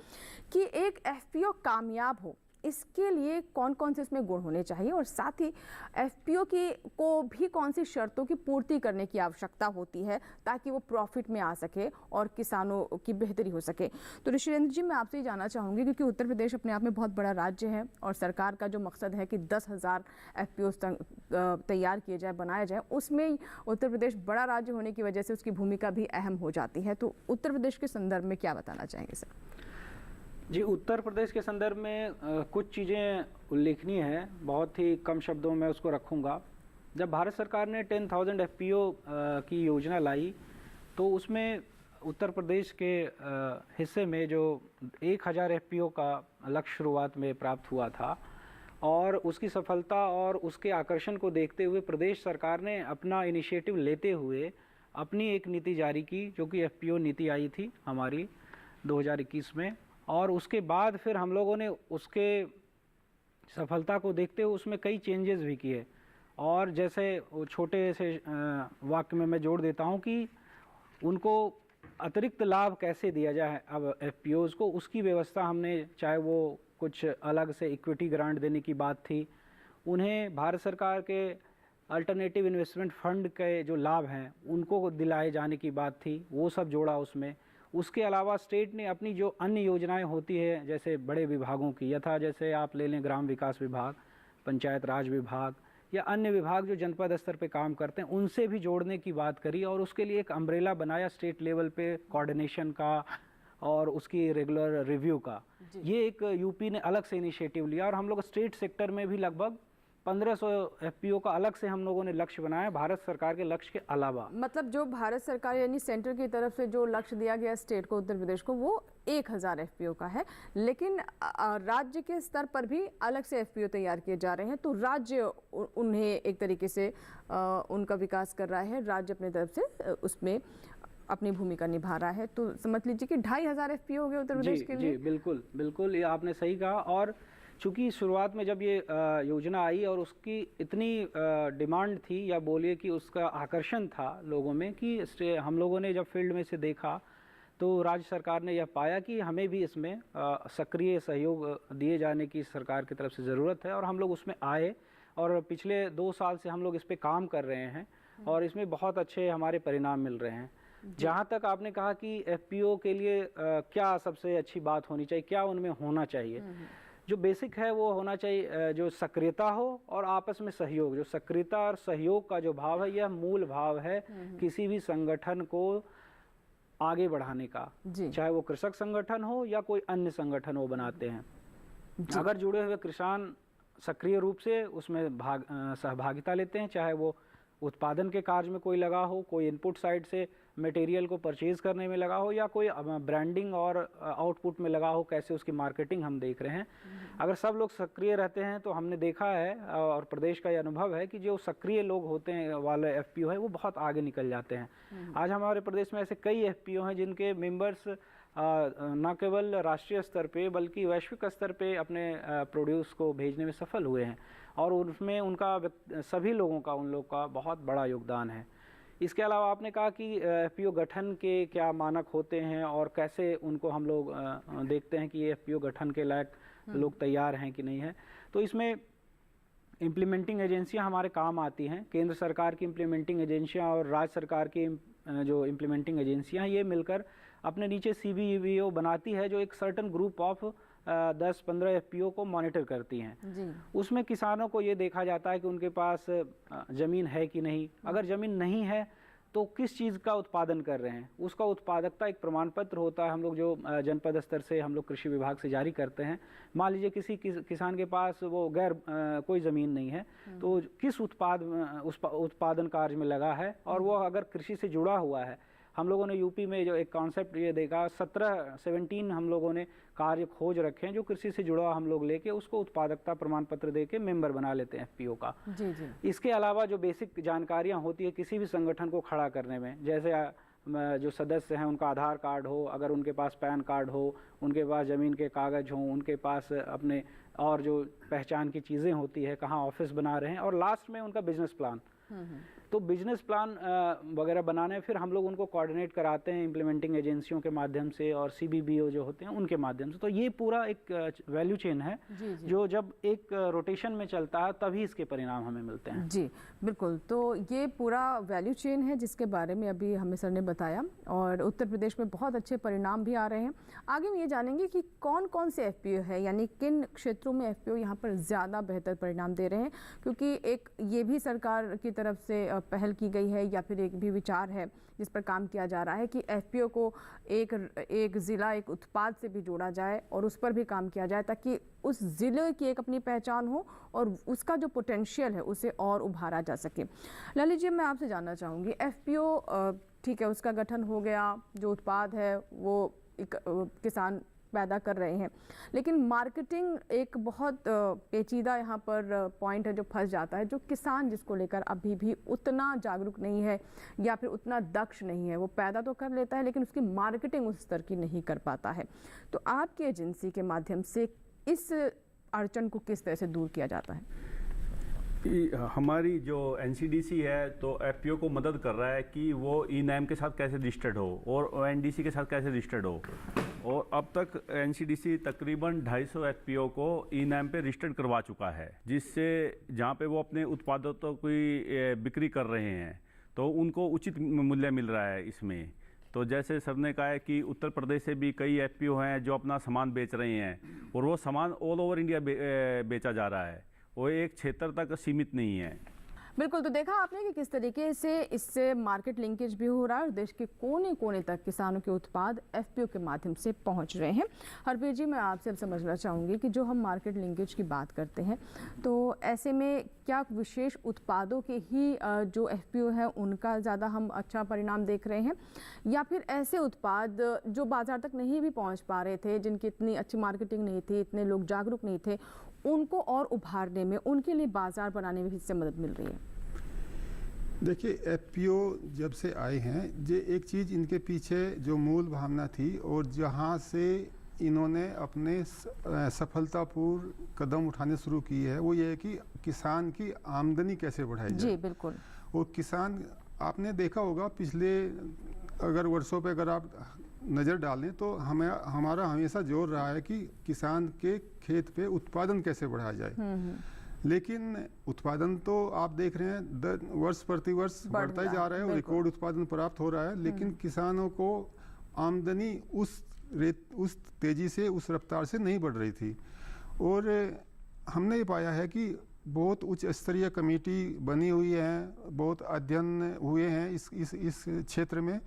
कि एक एफपीओ कामयाब हो, इसके लिए कौन कौन से इसमें गुण होने चाहिए और साथ ही एफपीओ को भी कौन सी शर्तों की पूर्ति करने की आवश्यकता होती है ताकि वो प्रॉफिट में आ सके और किसानों की बेहतरी हो सके। तो ऋषिरेंद्र जी, मैं आपसे ये जानना चाहूँगी, क्योंकि उत्तर प्रदेश अपने आप में बहुत बड़ा राज्य है और सरकार का जो मकसद है कि 10,000 एफपीओ तैयार किए जाए, बनाया जाए, उसमें उत्तर प्रदेश बड़ा राज्य होने की वजह से उसकी भूमिका भी अहम हो जाती है। तो उत्तर प्रदेश के संदर्भ में क्या बताना चाहेंगे सर? जी, उत्तर प्रदेश के संदर्भ में कुछ चीज़ें उल्लेखनीय हैं, बहुत ही कम शब्दों में उसको रखूँगा। जब भारत सरकार ने 10,000 एफपीओ की योजना लाई तो उसमें उत्तर प्रदेश के हिस्से में जो 1,000 एफपीओ का लक्ष्य शुरुआत में प्राप्त हुआ था और उसकी सफलता और उसके आकर्षण को देखते हुए प्रदेश सरकार ने अपना इनिशिएटिव लेते हुए अपनी एक नीति जारी की, जो कि एफपीओ नीति आई थी हमारी 2021 में। और उसके बाद फिर हम लोगों ने उसके सफलता को देखते हुए उसमें कई चेंजेस भी किए। और जैसे छोटे से वाक्य में मैं जोड़ देता हूं कि उनको अतिरिक्त लाभ कैसे दिया जाए अब एफपीओज़ को, उसकी व्यवस्था हमने, चाहे वो कुछ अलग से इक्विटी ग्रांट देने की बात थी, उन्हें भारत सरकार के अल्टरनेटिव इन्वेस्टमेंट फंड के जो लाभ हैं उनको दिलाए जाने की बात थी, वो सब जोड़ा उसमें। उसके अलावा स्टेट ने अपनी जो अन्य योजनाएं होती है जैसे बड़े विभागों की, यथा जैसे आप ले लें ग्राम विकास विभाग, पंचायत राज विभाग या अन्य विभाग जो जनपद स्तर पे काम करते हैं, उनसे भी जोड़ने की बात करी और उसके लिए एक अम्ब्रेला बनाया स्टेट लेवल पे कोऑर्डिनेशन का और उसकी रेगुलर रिव्यू का। ये एक यूपी ने अलग से इनिशिएटिव लिया और हम लोग स्टेट सेक्टर में भी लगभग 1500 एफपीओ का अलग से हम लोगों ने लक्ष्य बनाया भारत सरकार के लक्ष्य के अलावा। मतलब जो भारत सरकार यानी सेंटर की तरफ से जो लक्ष्य दिया गया स्टेट को, उत्तर प्रदेश को, वो 1,000 एफपीओ का है, लेकिन राज्य के स्तर पर भी अलग से एफपीओ तैयार किए जा रहे हैं। तो राज्य उन्हें एक तरीके से उनका विकास कर रहा है, राज्य अपनी तरफ से उसमें अपनी भूमिका निभा रहा है। तो समझ लीजिए कि 2,500 एफपीओ हो गए उत्तर प्रदेश के लिए। जी बिल्कुल बिल्कुल, ये आपने सही कहा। और चूँकि शुरुआत में जब ये योजना आई और उसकी इतनी डिमांड थी, या बोलिए कि उसका आकर्षण था लोगों में, कि हम लोगों ने जब फील्ड में से देखा तो राज्य सरकार ने यह पाया कि हमें भी इसमें सक्रिय सहयोग दिए जाने की सरकार की तरफ से ज़रूरत है। और हम लोग उसमें आए और पिछले 2 साल से हम लोग इस पर काम कर रहे हैं और इसमें बहुत अच्छे हमारे परिणाम मिल रहे हैं। जहाँ तक आपने कहा कि एफपीओ के लिए क्या सबसे अच्छी बात होनी चाहिए, क्या उनमें होना चाहिए, जो बेसिक है वो होना चाहिए जो सक्रियता हो और आपस में सहयोग। जो सक्रियता और सहयोग का जो भाव है, यह मूल भाव है किसी भी संगठन को आगे बढ़ाने का, चाहे वो कृषक संगठन हो या कोई अन्य संगठन वो बनाते हैं। अगर जुड़े हुए किसान सक्रिय रूप से उसमें सहभागिता लेते हैं, चाहे वो उत्पादन के कार्य में कोई लगा हो, कोई इनपुट साइड से मटेरियल को परचेज करने में लगा हो, या कोई ब्रांडिंग और आउटपुट में लगा हो, कैसे उसकी मार्केटिंग हम देख रहे हैं। अगर सब लोग सक्रिय रहते हैं तो हमने देखा है और प्रदेश का ये अनुभव है कि जो सक्रिय लोग होते हैं वाले एफपीओ है वो बहुत आगे निकल जाते हैं। आज हमारे प्रदेश में ऐसे कई एफपीओ हैं जिनके मेंबर्स न केवल राष्ट्रीय स्तर पे बल्कि वैश्विक स्तर पे अपने प्रोड्यूस को भेजने में सफल हुए हैं और उसमें उनका सभी लोगों का, उन लोग का बहुत बड़ा योगदान है। इसके अलावा आपने कहा कि एफपीओ गठन के क्या मानक होते हैं और कैसे उनको हम लोग देखते हैं कि ये एफपीओ गठन के लायक लोग तैयार हैं कि नहीं है। तो इसमें इम्प्लीमेंटिंग एजेंसियां हमारे काम आती हैं। केंद्र सरकार की इम्प्लीमेंटिंग एजेंसियां और राज्य सरकार की जो इम्प्लीमेंटिंग एजेंसियां ये मिलकर अपने नीचे CBO बनाती है, जो एक सर्टन ग्रुप ऑफ 10-15 FPO को मॉनिटर करती हैं। जी। उसमें किसानों को ये देखा जाता है कि उनके पास ज़मीन है कि नहीं, अगर ज़मीन नहीं है तो किस चीज़ का उत्पादन कर रहे हैं, उसका उत्पादकता एक प्रमाण पत्र होता है, हम लोग जो जनपद स्तर से हम लोग कृषि विभाग से जारी करते हैं। मान लीजिए किसी किसान के पास वो गैर कोई ज़मीन नहीं है, तो किस उत्पादन कार्य में लगा है, और वो अगर कृषि से जुड़ा हुआ है। हम लोगों ने यूपी में जो एक कॉन्सेप्ट ये देखा, 17 हम लोगों ने कार्य खोज रखे हैं जो कृषि से जुड़ा हम लोग लेके उसको उत्पादकता प्रमाण पत्र दे के मेंबर बना लेते हैं FPO का। जी जी। इसके अलावा जो बेसिक जानकारियां होती है किसी भी संगठन को खड़ा करने में, जैसे जो सदस्य हैं उनका आधार कार्ड हो, अगर उनके पास पैन कार्ड हो, उनके पास ज़मीन के कागज़ हों, उनके पास अपने और जो पहचान की चीज़ें होती है, कहाँ ऑफिस बना रहे हैं, और लास्ट में उनका बिजनेस प्लान। तो बिजनेस प्लान वगैरह बनाने फिर हम लोग उनको कोऑर्डिनेट कराते हैं इम्प्लीमेंटिंग एजेंसियों के माध्यम से और CBBO जो होते हैं उनके माध्यम से। तो ये पूरा एक वैल्यू चेन है जो जब एक रोटेशन में चलता है तभी इसके परिणाम हमें मिलते हैं। जी बिल्कुल, तो ये पूरा वैल्यू चेन है जिसके बारे में अभी हमें सर ने बताया, और उत्तर प्रदेश में बहुत अच्छे परिणाम भी आ रहे हैं। आगे हम ये जानेंगे कि कौन कौन से FPO है, यानी किन क्षेत्रों में FPO यहाँ पर ज़्यादा बेहतर परिणाम दे रहे हैं, क्योंकि एक ये भी सरकार की तरफ से पहल की गई है या फिर एक भी विचार है जिस पर काम किया जा रहा है कि FPO को एक ज़िला एक उत्पाद से भी जोड़ा जाए और उस पर भी काम किया जाए, ताकि उस ज़िले की एक अपनी पहचान हो और उसका जो पोटेंशियल है उसे और उभारा जा सके। ललित जी, मैं आपसे जानना चाहूँगी, FPO ठीक है, उसका गठन हो गया, जो उत्पाद है वो एक किसान पैदा कर रहे हैं, लेकिन मार्केटिंग एक बहुत पेचीदा यहाँ पर पॉइंट है जो फंस जाता है, जो किसान जिसको लेकर अभी भी उतना जागरूक नहीं है या फिर उतना दक्ष नहीं है। वो पैदा तो कर लेता है लेकिन उसकी मार्केटिंग उस स्तर की नहीं कर पाता है। तो आपकी एजेंसी के माध्यम से इस अड़चन को किस तरह से दूर किया जाता है? हमारी जो NCDC है तो FPO को मदद कर रहा है कि वो E-NAM के साथ कैसे रजिस्टर्ड हो और ONDC के साथ कैसे रजिस्टर्ड हो, और अब तक NCDC तकरीबन 250 FPO को E-NAM पे रजिस्टर्ड करवा चुका है, जिससे जहाँ पे वो अपने उत्पादों की बिक्री कर रहे हैं तो उनको उचित मूल्य मिल रहा है इसमें। तो जैसे सर ने कहा है कि उत्तर प्रदेश से भी कई FPO हैं जो अपना सामान बेच रहे हैं, और वो सामान ऑल ओवर इंडिया बेचा जा रहा है, वो एक क्षेत्र तक सीमित नहीं है। बिल्कुल, तो देखा आपने कि किस तरीके से इससे मार्केट लिंकेज भी हो रहा है और देश के कोने कोने तक किसानों के उत्पाद FPO के माध्यम से पहुंच रहे हैं। हरप्रीत जी, मैं आपसे अब समझना चाहूँगी कि जो हम मार्केट लिंकेज की बात करते हैं तो ऐसे में क्या विशेष उत्पादों के ही जो FPO है उनका ज़्यादा हम अच्छा परिणाम देख रहे हैं, या फिर ऐसे उत्पाद जो बाज़ार तक नहीं भी पहुँच पा रहे थे, जिनकी इतनी अच्छी मार्केटिंग नहीं थी, इतने लोग जागरूक नहीं थे, उनको और उभारने में, उनके लिए बाजार बनाने में इससे मदद मिल रही है? देखिए, FPO जब से आए हैं, ये एक चीज़ इनके पीछे जो मूल भावना थी और जहाँ से इन्होंने अपने सफलतापूर्ण कदम उठाने शुरू किए है, वो ये है कि किसान की आमदनी कैसे बढ़ाई जाए। जी बिल्कुल। और किसान, आपने देखा होगा पिछले अगर वर्षों पे अगर आप नज़र डालें तो हमारा हमेशा जोर रहा है कि किसान के खेत पे उत्पादन कैसे बढ़ाया जाए। लेकिन उत्पादन तो आप देख रहे हैं वर्ष प्रति वर्ष बढ़ता ही जा रहा है और रिकॉर्ड उत्पादन प्राप्त हो रहा है, लेकिन किसानों को आमदनी उस तेज़ी से, उस रफ्तार से नहीं बढ़ रही थी। और हमने ये पाया है कि बहुत उच्च स्तरीय कमेटी बनी हुई है, बहुत अध्ययन हुए हैं इस क्षेत्र में।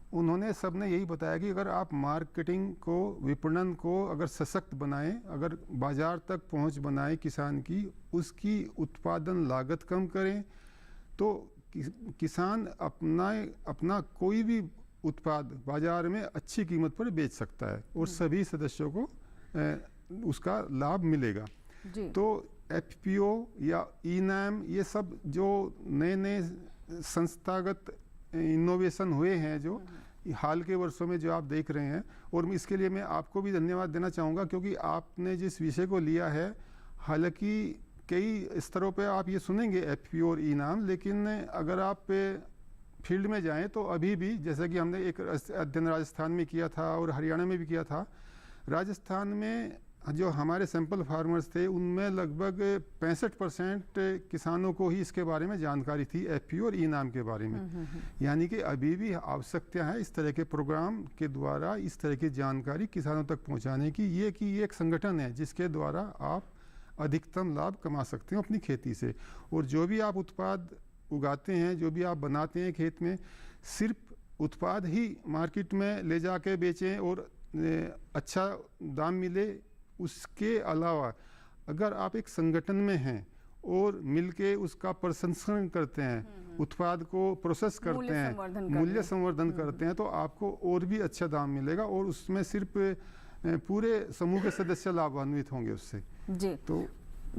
उन्होंने सबने यही बताया कि अगर आप मार्केटिंग को, विपणन को अगर सशक्त बनाएं, अगर बाजार तक पहुंच बनाएं किसान की, उसकी उत्पादन लागत कम करें, तो किसान अपना कोई भी उत्पाद बाजार में अच्छी कीमत पर बेच सकता है और सभी सदस्यों को उसका लाभ मिलेगा। तो FPO या E-NAM, ये सब जो नए संस्थागत इनोवेशन हुए हैं जो हाल के वर्षों में जो आप देख रहे हैं, और इसके लिए मैं आपको भी धन्यवाद देना चाहूँगा, क्योंकि आपने जिस विषय को लिया है, हालांकि कई स्तरों पे आप ये सुनेंगे FPO और E-NAM, लेकिन अगर आप फील्ड में जाएं तो अभी भी, जैसा कि हमने एक अध्ययन राजस्थान में किया था और हरियाणा में भी किया था, राजस्थान में जो हमारे सैंपल फार्मर्स थे उनमें लगभग 65% किसानों को ही इसके बारे में जानकारी थी, एफपीओ और ई नाम के बारे में। यानी कि अभी भी आवश्यकता है इस तरह के प्रोग्राम के द्वारा इस तरह की जानकारी किसानों तक पहुंचाने की। ये कि ये एक संगठन है जिसके द्वारा आप अधिकतम लाभ कमा सकते हो अपनी खेती से। और जो भी आप उत्पाद उगाते हैं, जो भी आप बनाते हैं खेत में, सिर्फ उत्पाद ही मार्केट में ले जाके बेचें और अच्छा दाम मिले। उसके अलावा अगर आप एक संगठन में हैं और मिलके उसका प्रसंस्करण करते हैं, उत्पाद को प्रोसेस करते हैं, मूल्य संवर्धन करते हैं, तो आपको और भी अच्छा दाम मिलेगा और उसमें सिर्फ पूरे समूह के सदस्य लाभान्वित होंगे उससे। जी तो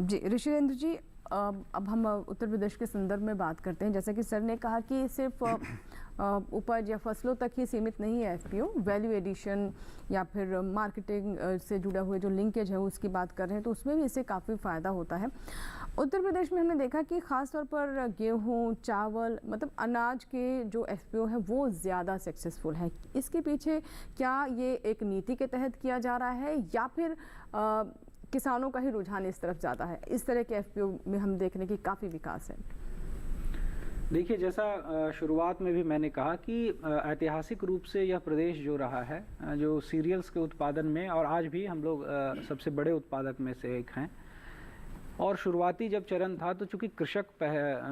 जी ऋषिरेंद्र जी, अब हम उत्तर प्रदेश के संदर्भ में बात करते हैं। जैसा कि सर ने कहा कि सिर्फ उपज या फसलों तक ही सीमित नहीं है एफपीओ, वैल्यू एडिशन या फिर मार्केटिंग से जुड़ा हुआ जो लिंकेज है उसकी बात कर रहे हैं, तो उसमें भी इससे काफ़ी फ़ायदा होता है। उत्तर प्रदेश में हमने देखा कि ख़ास तौर पर गेहूं, चावल, मतलब अनाज के जो एफपीओ है वो ज़्यादा सक्सेसफुल है। इसके पीछे क्या ये एक नीति के तहत किया जा रहा है या फिर किसानों का ही रुझान इस तरफ ज़्यादा है? इस तरह के एफपीओ में हम देखने की काफ़ी विकास है। देखिए, जैसा शुरुआत में भी मैंने कहा कि ऐतिहासिक रूप से यह प्रदेश जो रहा है, जो सीरियल्स के उत्पादन में, और आज भी हम लोग सबसे बड़े उत्पादक में से एक हैं। और शुरुआती जब चरण था तो चूँकि कृषक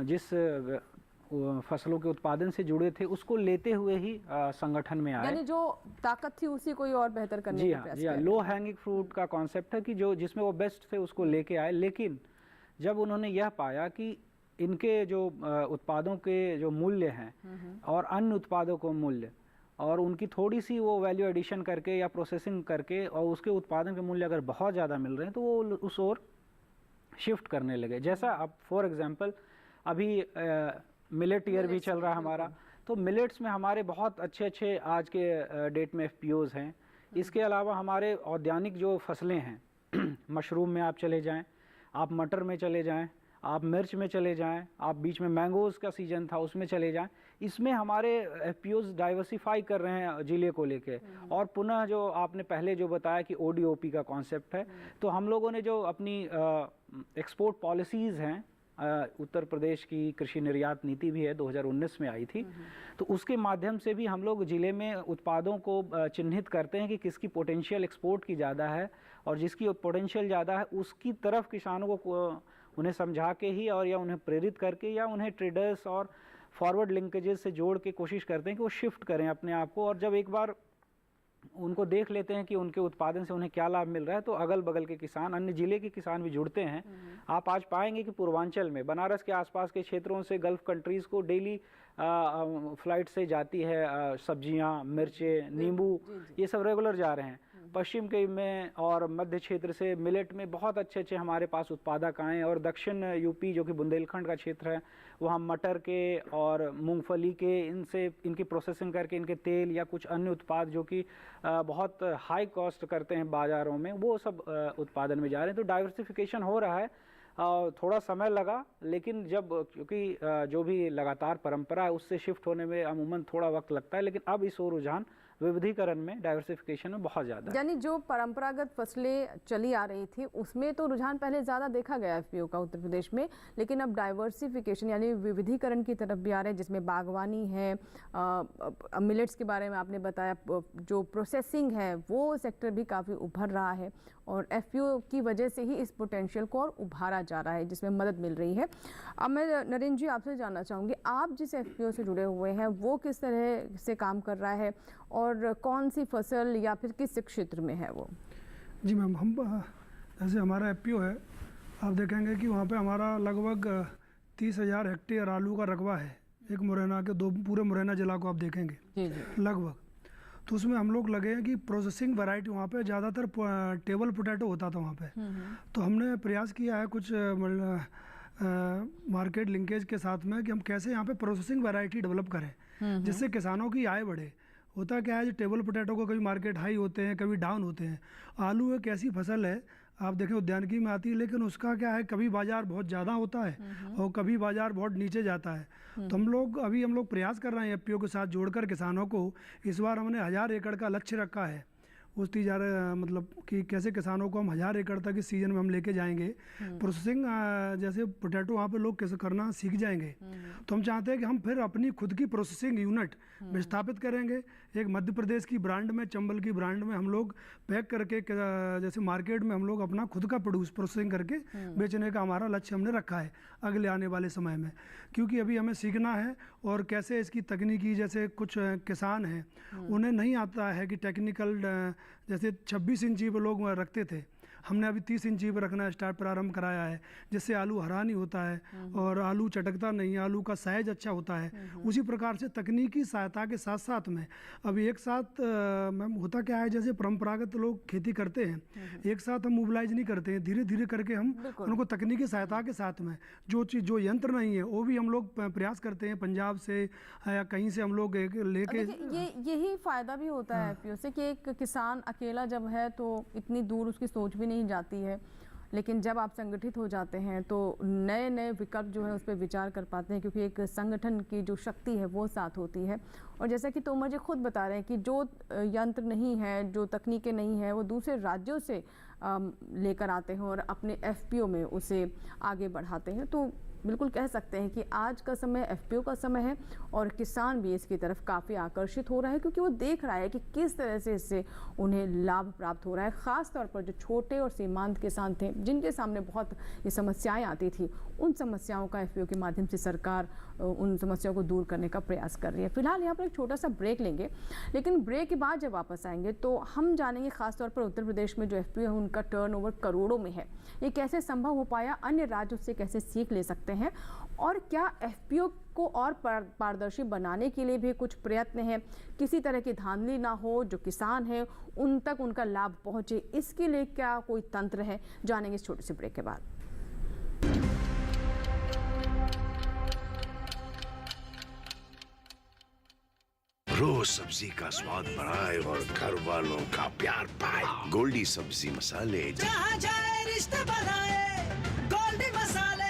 जिस फसलों के उत्पादन से जुड़े थे उसको लेते हुए ही संगठन में आए, यानी जो ताकत थी उसी को ही और बेहतर करने का प्रयास किया। लो हैंगिंग फ्रूट का कॉन्सेप्ट है कि जो जिसमें वो बेस्ट थे उसको लेके आए। लेकिन जब उन्होंने यह पाया कि इनके जो उत्पादों के जो मूल्य हैं और अन्य उत्पादों को मूल्य, और उनकी थोड़ी सी वो वैल्यू एडिशन करके या प्रोसेसिंग करके और उसके उत्पादन के मूल्य अगर बहुत ज़्यादा मिल रहे हैं तो वो उस ओर शिफ्ट करने लगे। जैसा अब फॉर एग्जांपल अभी मिलेट ईयर भी चल रहा है हमारा, तो मिलेट्स में हमारे बहुत अच्छे आज के डेट में एफपीओज हैं। इसके अलावा हमारे औद्यानिक जो फसलें हैं, मशरूम में आप चले जाएं, आप मटर में चले जाएं, आप मिर्च में चले जाएं, आप बीच में मैंगोज़ का सीजन था उसमें चले जाएं, इसमें हमारे एफपीओज डाइवर्सिफाई कर रहे हैं जिले को लेके। और पुनः जो आपने पहले जो बताया कि ओडीओपी का कॉन्सेप्ट है, तो हम लोगों ने जो अपनी एक्सपोर्ट पॉलिसीज़ हैं, उत्तर प्रदेश की कृषि निर्यात नीति भी है 2019 में आई थी, तो उसके माध्यम से भी हम लोग ज़िले में उत्पादों को चिन्हित करते हैं कि किसकी पोटेंशियल एक्सपोर्ट की ज़्यादा है, और जिसकी पोटेंशियल ज़्यादा है उसकी तरफ किसानों को उन्हें समझा के ही और या उन्हें प्रेरित करके या उन्हें ट्रेडर्स और फॉरवर्ड लिंकेजेस से जोड़ के कोशिश करते हैं कि वो शिफ्ट करें अपने आप को। और जब एक बार उनको देख लेते हैं कि उनके उत्पादन से उन्हें क्या लाभ मिल रहा है, तो अगल बगल के किसान, अन्य जिले के किसान भी जुड़ते हैं। आप आज पाएंगे कि पूर्वांचल में, बनारस के आसपास के क्षेत्रों से गल्फ कंट्रीज़ को डेली फ्लाइट से जाती है सब्जियां, मिर्चें, नींबू, ये सब रेगुलर जा रहे हैं। पश्चिम के में और मध्य क्षेत्र से मिलेट में बहुत अच्छे हमारे पास उत्पादक आए, और दक्षिण यूपी जो कि बुंदेलखंड का क्षेत्र है, वहाँ मटर के और मूंगफली के इनकी प्रोसेसिंग करके इनके तेल या कुछ अन्य उत्पाद जो कि बहुत हाई कॉस्ट करते हैं बाज़ारों में, वो सब उत्पादन में जा रहे हैं। तो डाइवर्सिफिकेशन हो रहा है। थोड़ा समय लगा, लेकिन जब क्योंकि जो भी लगातार परंपरा है उससे शिफ्ट होने में अमूमन थोड़ा वक्त लगता है, लेकिन अब इस ओर रुझान विविधीकरण में, डाइवर्सिफिकेशन में बहुत ज़्यादा है। यानी जो परंपरागत फसलें चली आ रही थी उसमें तो रुझान पहले ज़्यादा देखा गया एफपीओ का उत्तर प्रदेश में, लेकिन अब डाइवर्सिफिकेशन यानी विविधीकरण की तरफ भी आ रहे हैं, जिसमें बागवानी है, मिलेट्स के बारे में आपने बताया, जो प्रोसेसिंग है वो सेक्टर भी काफ़ी उभर रहा है, और एफपीओ की वजह से ही इस पोटेंशियल को और उभारा जा रहा है, जिसमें मदद मिल रही है। अब मैं नरेंद्र जी आपसे जानना चाहूँगी, आप जिस एफपीओ से जुड़े हुए हैं वो किस तरह से काम कर रहा है और कौन सी फसल या फिर किस क्षेत्र में है वो? जी मैम, हम जैसे हमारा एफपीओ है, आप देखेंगे कि वहाँ पे हमारा लगभग 30,000 हेक्टेयर आलू का रकबा है। एक मुरैना के पूरे मुरैना जिला को आप देखेंगे लगभग। तो उसमें हम लोग लगे हैं कि प्रोसेसिंग वैरायटी वहाँ पे ज़्यादातर टेबल पोटैटो होता था वहाँ पे। तो हमने प्रयास किया है कुछ मार्केट लिंकेज के साथ में कि हम कैसे यहाँ पे प्रोसेसिंग वैरायटी डेवलप करें जिससे किसानों की आय बढ़े। होता क्या है, जो टेबल पोटैटो को कभी मार्केट हाई होते हैं, कभी डाउन होते हैं। आलू एक ऐसी फसल है, आप देखें उद्यानिकी में आती है, लेकिन उसका क्या है, कभी बाजार बहुत ज़्यादा होता है और कभी बाजार बहुत नीचे जाता है। तो हम लोग प्रयास कर रहे हैं एफपीओ के साथ जोड़कर किसानों को। इस बार हमने 1000 एकड़ का लक्ष्य रखा है पूछती जा रहा है, मतलब कि कैसे किसानों को हम 1000 एकड़ तक इस सीजन में हम लेके जाएंगे। प्रोसेसिंग जैसे पोटैटो वहाँ पे लोग कैसे करना सीख जाएंगे, तो हम चाहते हैं कि हम फिर अपनी खुद की प्रोसेसिंग यूनिट स्थापित करेंगे। एक मध्य प्रदेश की ब्रांड में, चंबल की ब्रांड में हम लोग पैक करके जैसे मार्केट में हम लोग अपना खुद का प्रोसेसिंग करके बेचने का हमारा लक्ष्य हमने रखा है अगले आने वाले समय में, क्योंकि अभी हमें सीखना है। और कैसे इसकी तकनीकी, जैसे कुछ किसान हैं उन्हें नहीं आता है कि टेक्निकल, जैसे 26 इंची पे लोग रखते थे, हमने अभी 30 इंची पर रखना स्टार्ट प्रारंभ कराया है, जिससे आलू हरा नहीं होता है और आलू चटकता नहीं, आलू का साइज अच्छा होता है। उसी प्रकार से तकनीकी सहायता के साथ साथ में अभी एक साथ मैम होता क्या है, जैसे परंपरागत लोग खेती करते हैं, एक साथ हम मोबिलाइज नहीं करते हैं, धीरे धीरे करके हम उनको तकनीकी सहायता के साथ में जो चीज़, जो यंत्र नहीं है वो भी हम लोग प्रयास करते हैं पंजाब से या कहीं से हम लोग लेके। यही फायदा भी होता है एफपीओ से कि एक किसान अकेला जब है तो इतनी दूर उसकी सोच भी नहीं जाती है, लेकिन जब आप संगठित हो जाते हैं तो नए नए विकल्प जो है उस पर विचार कर पाते हैं, क्योंकि एक संगठन की जो शक्ति है वो साथ होती है। और जैसा कि तोमर जी खुद बता रहे हैं कि जो यंत्र नहीं है, जो तकनीकें नहीं है, वो दूसरे राज्यों से लेकर आते हैं और अपने एफपीओ में उसे आगे बढ़ाते हैं। तो बिल्कुल कह सकते हैं कि आज का समय एफपीओ का समय है और किसान भी इसकी तरफ काफ़ी आकर्षित हो रहा है, क्योंकि वो देख रहा है कि किस तरह से इससे उन्हें लाभ प्राप्त हो रहा है। ख़ास तौर पर जो छोटे और सीमांत किसान थे, जिनके सामने बहुत ये समस्याएं आती थी, उन समस्याओं का एफपीओ के माध्यम से सरकार उन समस्याओं को दूर करने का प्रयास कर रही है। फिलहाल यहाँ पर एक छोटा सा ब्रेक लेंगे, लेकिन ब्रेक के बाद जब वापस आएंगे तो हम जानेंगे खासतौर पर उत्तर प्रदेश में जो एफपीओ है उनका टर्नओवर करोड़ों में है, ये कैसे संभव हो पाया, अन्य राज्यों से कैसे सीख ले सकते हैं, और क्या एफपीओ को और पारदर्शी बनाने के लिए भी कुछ प्रयत्न है, किसी तरह की धांधली ना हो, जो किसान है उन तक उनका लाभ पहुंचे, इसके लिए क्या कोई तंत्र है, जानेंगे इस छोटे से ब्रेक के बाद। रोज सब्जी का स्वाद बढ़ाए और घर वालों का प्यार पाए, गोल्डी सब्जी मसाले। जहाँ जाए रिश्ते बनाए गोल्डी मसाले।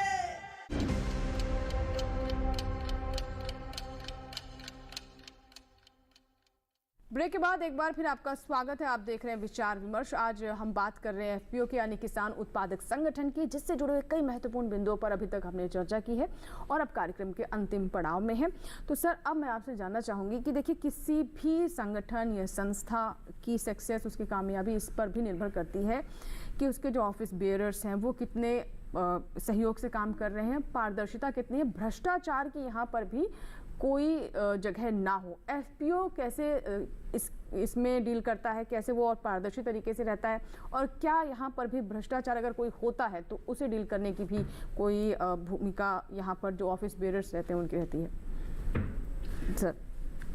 ब्रेक के बाद एक बार फिर आपका स्वागत है। आप देख रहे हैं विचार विमर्श। आज हम बात कर रहे हैं एफपीओ के यानी किसान उत्पादक संगठन की, जिससे जुड़े कई महत्वपूर्ण बिंदुओं पर अभी तक हमने चर्चा की है और अब कार्यक्रम के अंतिम पड़ाव में है। तो सर, अब मैं आपसे जानना चाहूँगी कि देखिए, किसी भी संगठन या संस्था की सक्सेस, उसकी कामयाबी इस पर भी निर्भर करती है कि उसके जो ऑफिस बेयरर्स हैं वो कितने सहयोग से काम कर रहे हैं, पारदर्शिता कितनी है, भ्रष्टाचार की यहाँ पर भी कोई जगह ना हो। एफपीओ कैसे इसमें डील करता है, कैसे वो और पारदर्शी तरीके से रहता है, और क्या यहाँ पर भी भ्रष्टाचार अगर कोई होता है तो उसे डील करने की भी कोई भूमिका यहाँ पर जो ऑफिस बेयरर्स रहते हैं उनकी रहती है? सर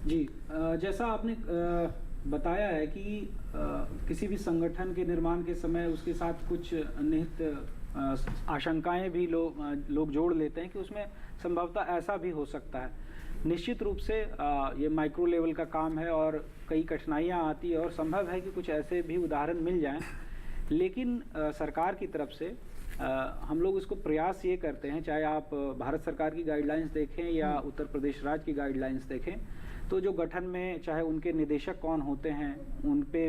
जी, जैसा आपने बताया है कि किसी भी संगठन के निर्माण के समय उसके साथ कुछ निहित आशंकाएं भी लोग जोड़ लेते हैं कि उसमें संभवतः ऐसा भी हो सकता है। निश्चित रूप से ये माइक्रो लेवल का काम है और कई कठिनाइयाँ आती है और संभव है कि कुछ ऐसे भी उदाहरण मिल जाएं, लेकिन सरकार की तरफ से हम लोग इसको प्रयास ये करते हैं, चाहे आप भारत सरकार की गाइडलाइंस देखें या उत्तर प्रदेश राज्य की गाइडलाइंस देखें, तो जो गठन में चाहे उनके निदेशक कौन होते हैं उन पे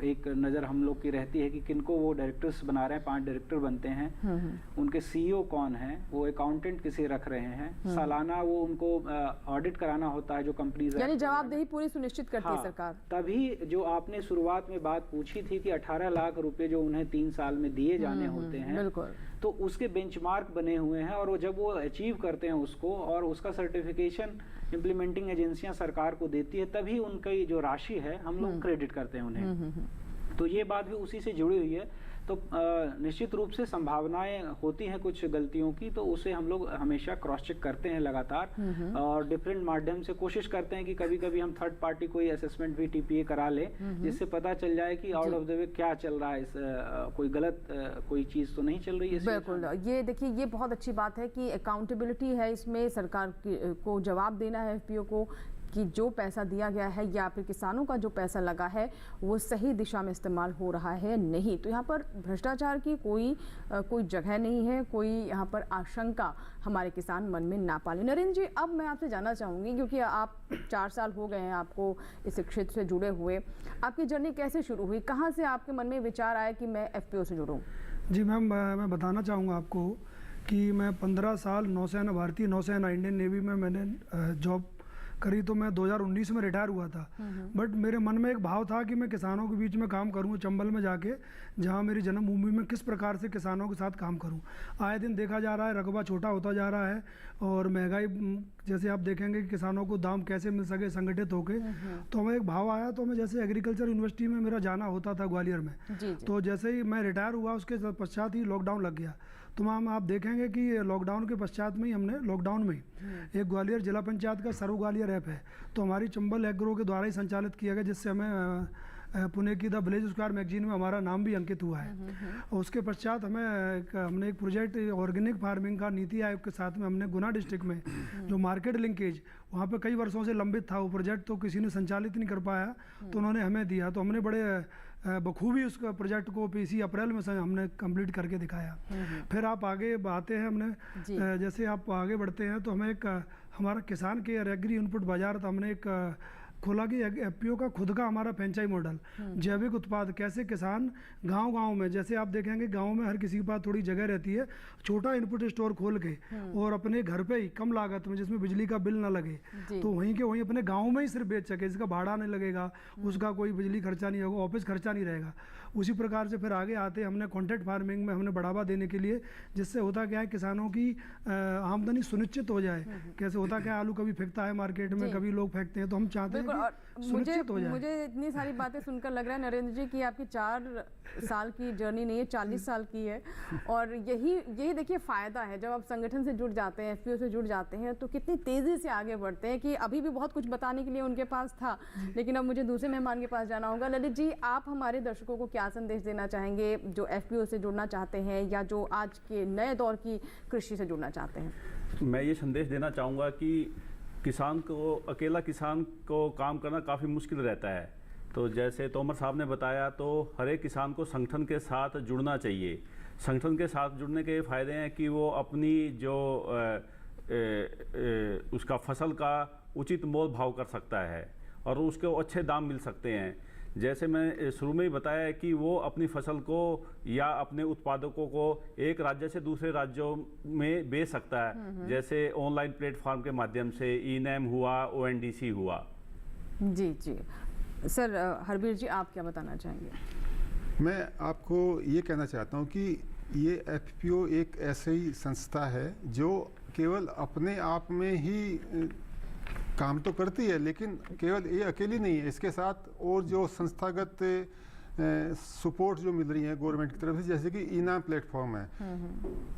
एक नज़र हम लोग की रहती है कि किनको वो डायरेक्टर्स बना रहे हैं। 5 डायरेक्टर बनते हैं, उनके सीईओ कौन है, वो अकाउंटेंट किसे रख रहे हैं, सालाना वो उनको ऑडिट कराना होता है जो कंपनीज, यानी जवाबदेही पूरी सुनिश्चित करती है सरकार। तभी जो आपने शुरुआत में बात पूछी थी कि 18 लाख रुपए जो उन्हें 3 साल में दिए जाने होते हैं, बिल्कुल, तो उसके बेंचमार्क बने हुए हैं और वो जब वो अचीव करते हैं उसको और उसका सर्टिफिकेशन इम्प्लीमेंटिंग एजेंसियां सरकार को देती है, तभी उनकी जो राशि है हम लोग क्रेडिट करते हैं उन्हें। तो ये बात भी उसी से जुड़ी हुई है। तो निश्चित रूप से संभावनाएं होती हैं कुछ गलतियों की, तो उसे हम लोग हमेशा क्रॉस चेक करते हैं लगातार और डिफरेंट माध्यम से कोशिश करते हैं कि कभी कभी हम थर्ड पार्टी कोई असेसमेंट भी टीपीए करा ले, जिससे पता चल जाए कि आउट ऑफ द वे क्या चल रहा है, कोई गलत कोई चीज़ तो नहीं चल रही है। बिल्कुल, ये देखिए, ये बहुत अच्छी बात है कि अकाउंटेबिलिटी है इसमें, सरकार को जवाब देना है एफपीओ को कि जो पैसा दिया गया है या फिर किसानों का जो पैसा लगा है वो सही दिशा में इस्तेमाल हो रहा है नहीं। तो यहाँ पर भ्रष्टाचार की कोई जगह नहीं है, कोई यहाँ पर आशंका हमारे किसान मन में ना पाले। नरेंद्र जी, अब मैं आपसे जानना चाहूँगी, क्योंकि आप 4 साल हो गए हैं आपको इस क्षेत्र से जुड़े हुए, आपकी जर्नी कैसे शुरू हुई, कहाँ से आपके मन में विचार आया कि मैं FPO से जुड़ूँ? जी मैम, मैं बताना चाहूँगा आपको कि मैं 15 साल नौसेना, भारतीय नौसेना, इंडियन नेवी में मैंने जॉब करी। तो मैं 2019 में रिटायर हुआ था। बट मेरे मन में एक भाव था कि मैं किसानों के बीच में काम करूं, चंबल में जाके, जहां मेरी जन्मभूमि में, किस प्रकार से किसानों के साथ काम करूं। आए दिन देखा जा रहा है रकबा छोटा होता जा रहा है और महंगाई, जैसे आप देखेंगे कि किसानों को दाम कैसे मिल सके संगठित होके। तो हमें एक भाव आया, तो मैं जैसे एग्रीकल्चर यूनिवर्सिटी में मेरा जाना होता था ग्वालियर में, तो जैसे ही मैं रिटायर हुआ उसके पश्चात ही लॉकडाउन लग गया। तो मैम आप देखेंगे कि लॉकडाउन के पश्चात में ही हमने लॉकडाउन में एक ग्वालियर जिला पंचायत का सर्व ग्वालियर ऐप है, तो हमारी चंबल एग्रो के द्वारा ही संचालित किया गया, जिससे हमें पुणे की द विलेज स्क्वायर मैगजीन में हमारा नाम भी अंकित हुआ है। और उसके पश्चात हमने एक प्रोजेक्ट ऑर्गेनिक फार्मिंग का नीति आयोग के साथ में हमने गुना डिस्ट्रिक्ट में जो मार्केट लिंकेज वहाँ पे कई वर्षों से लंबित था वो प्रोजेक्ट, तो किसी ने संचालित नहीं कर पाया, तो उन्होंने हमें दिया। तो हमने बड़े बखूबी उस प्रोजेक्ट को इसी अप्रैल में हमने कंप्लीट करके दिखाया। फिर आप आगे आते हैं, हमने जैसे आप आगे बढ़ते हैं तो हमें एक हमारा किसान केयर एग्री इनपुट बाजार, तो हमने एक खोला कि FPO का खुद का हमारा फ्रेंचाइज मॉडल, जैविक उत्पाद, कैसे किसान गांव-गांव में, जैसे आप देखेंगे गांव में हर किसी के पास थोड़ी जगह रहती है, छोटा इनपुट स्टोर खोल के और अपने घर पे ही कम लागत में, जिसमें बिजली का बिल ना लगे, तो वहीं के वहीं अपने गांव में ही सिर्फ बेच सके, जिसका भाड़ा नहीं लगेगा, उसका कोई बिजली खर्चा नहीं होगा, ऑफिस खर्चा नहीं रहेगा। उसी प्रकार से फिर आगे आते हमने कॉन्ट्रैक्ट फार्मिंग में हमने बढ़ावा देने के लिए, जिससे होता क्या है किसानों की आमदनी सुनिश्चित हो जाए। कैसे होता क्या, आलू कभी फेंकता है मार्केट में, कभी लोग फेंकते हैं, तो हम चाहते हैं कि मुझे इतनी सारी बातें सुनकर लग रहा है नरेंद्र जी कि आपकी 4 साल की जर्नी नहीं है, 40 साल की है। और यही देखिए फ़ायदा है, जब आप संगठन से जुड़ जाते हैं, FPO से जुड़ जाते हैं, तो कितनी तेज़ी से आगे बढ़ते हैं कि अभी भी बहुत कुछ बताने के लिए उनके पास था, लेकिन अब मुझे दूसरे मेहमान के पास जाना होगा। ललित जी, आप हमारे दर्शकों को क्या संदेश देना चाहेंगे जो FPO से जुड़ना चाहते हैं या जो आज के नए दौर की कृषि से जुड़ना चाहते हैं? मैं ये संदेश देना चाहूँगा कि अकेला किसान को काम करना काफ़ी मुश्किल रहता है। तो जैसे तोमर साहब ने बताया, तो हर एक किसान को संगठन के साथ जुड़ना चाहिए। संगठन के साथ जुड़ने के फ़ायदे हैं कि वो अपनी जो उसका फसल का उचित मोल भाव कर सकता है और उसको अच्छे दाम मिल सकते हैं। जैसे मैं शुरू में ही बताया है कि वो अपनी फसल को या अपने उत्पादकों को एक राज्य से दूसरे राज्यों में बेच सकता है, जैसे ऑनलाइन प्लेटफॉर्म के माध्यम से ENAM हुआ, ONDC हुआ। जी जी सर, हरबीर जी आप क्या बताना चाहेंगे? मैं आपको ये कहना चाहता हूँ कि ये FPO एक ऐसी संस्था है जो केवल अपने आप में ही काम तो करती है, लेकिन केवल ये अकेली नहीं है, इसके साथ और जो संस्थागत सपोर्ट जो मिल रही है गवर्नमेंट की तरफ से, जैसे कि ENAM प्लेटफॉर्म है।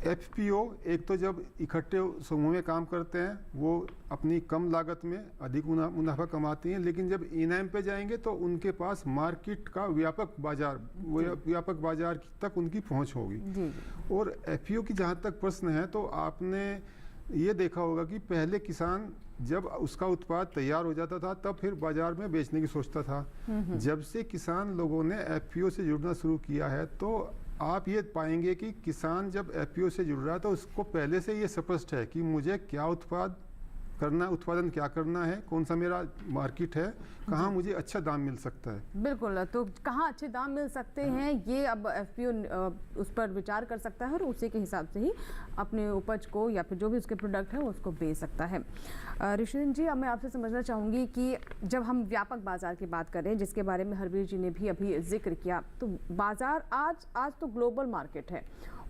FPO एक तो जब इकट्ठे समूह में काम करते हैं वो अपनी कम लागत में अधिक मुनाफा कमाती हैं, लेकिन जब ENAM पे जाएंगे तो उनके पास मार्केट का व्यापक बाजार तक उनकी पहुंच होगी। और FPO की जहाँ तक प्रश्न है, तो आपने ये देखा होगा कि पहले किसान जब उसका उत्पाद तैयार हो जाता था तब फिर बाजार में बेचने की सोचता था। जब से किसान लोगों ने FPO से जुड़ना शुरू किया है, तो आप ये पाएंगे कि किसान जब FPO से जुड़ रहा है तो उसको पहले से ये स्पष्ट है कि मुझे क्या उत्पादन क्या करना है, कौन सा मेरा मार्केट है, कहाँ मुझे अच्छा दाम मिल सकता है। बिल्कुल, तो कहाँ अच्छे दाम मिल सकते हैं ये अब FPO उस पर विचार कर सकता है और उसी के हिसाब से ही अपने उपज को या फिर जो भी उसके प्रोडक्ट है उसको बेच सकता है। ऋषिन जी, अब मैं आपसे समझना चाहूँगी कि जब हम व्यापक बाजार की बात करें, जिसके बारे में हरबीर जी ने भी अभी जिक्र किया, तो बाजार आज तो ग्लोबल मार्केट है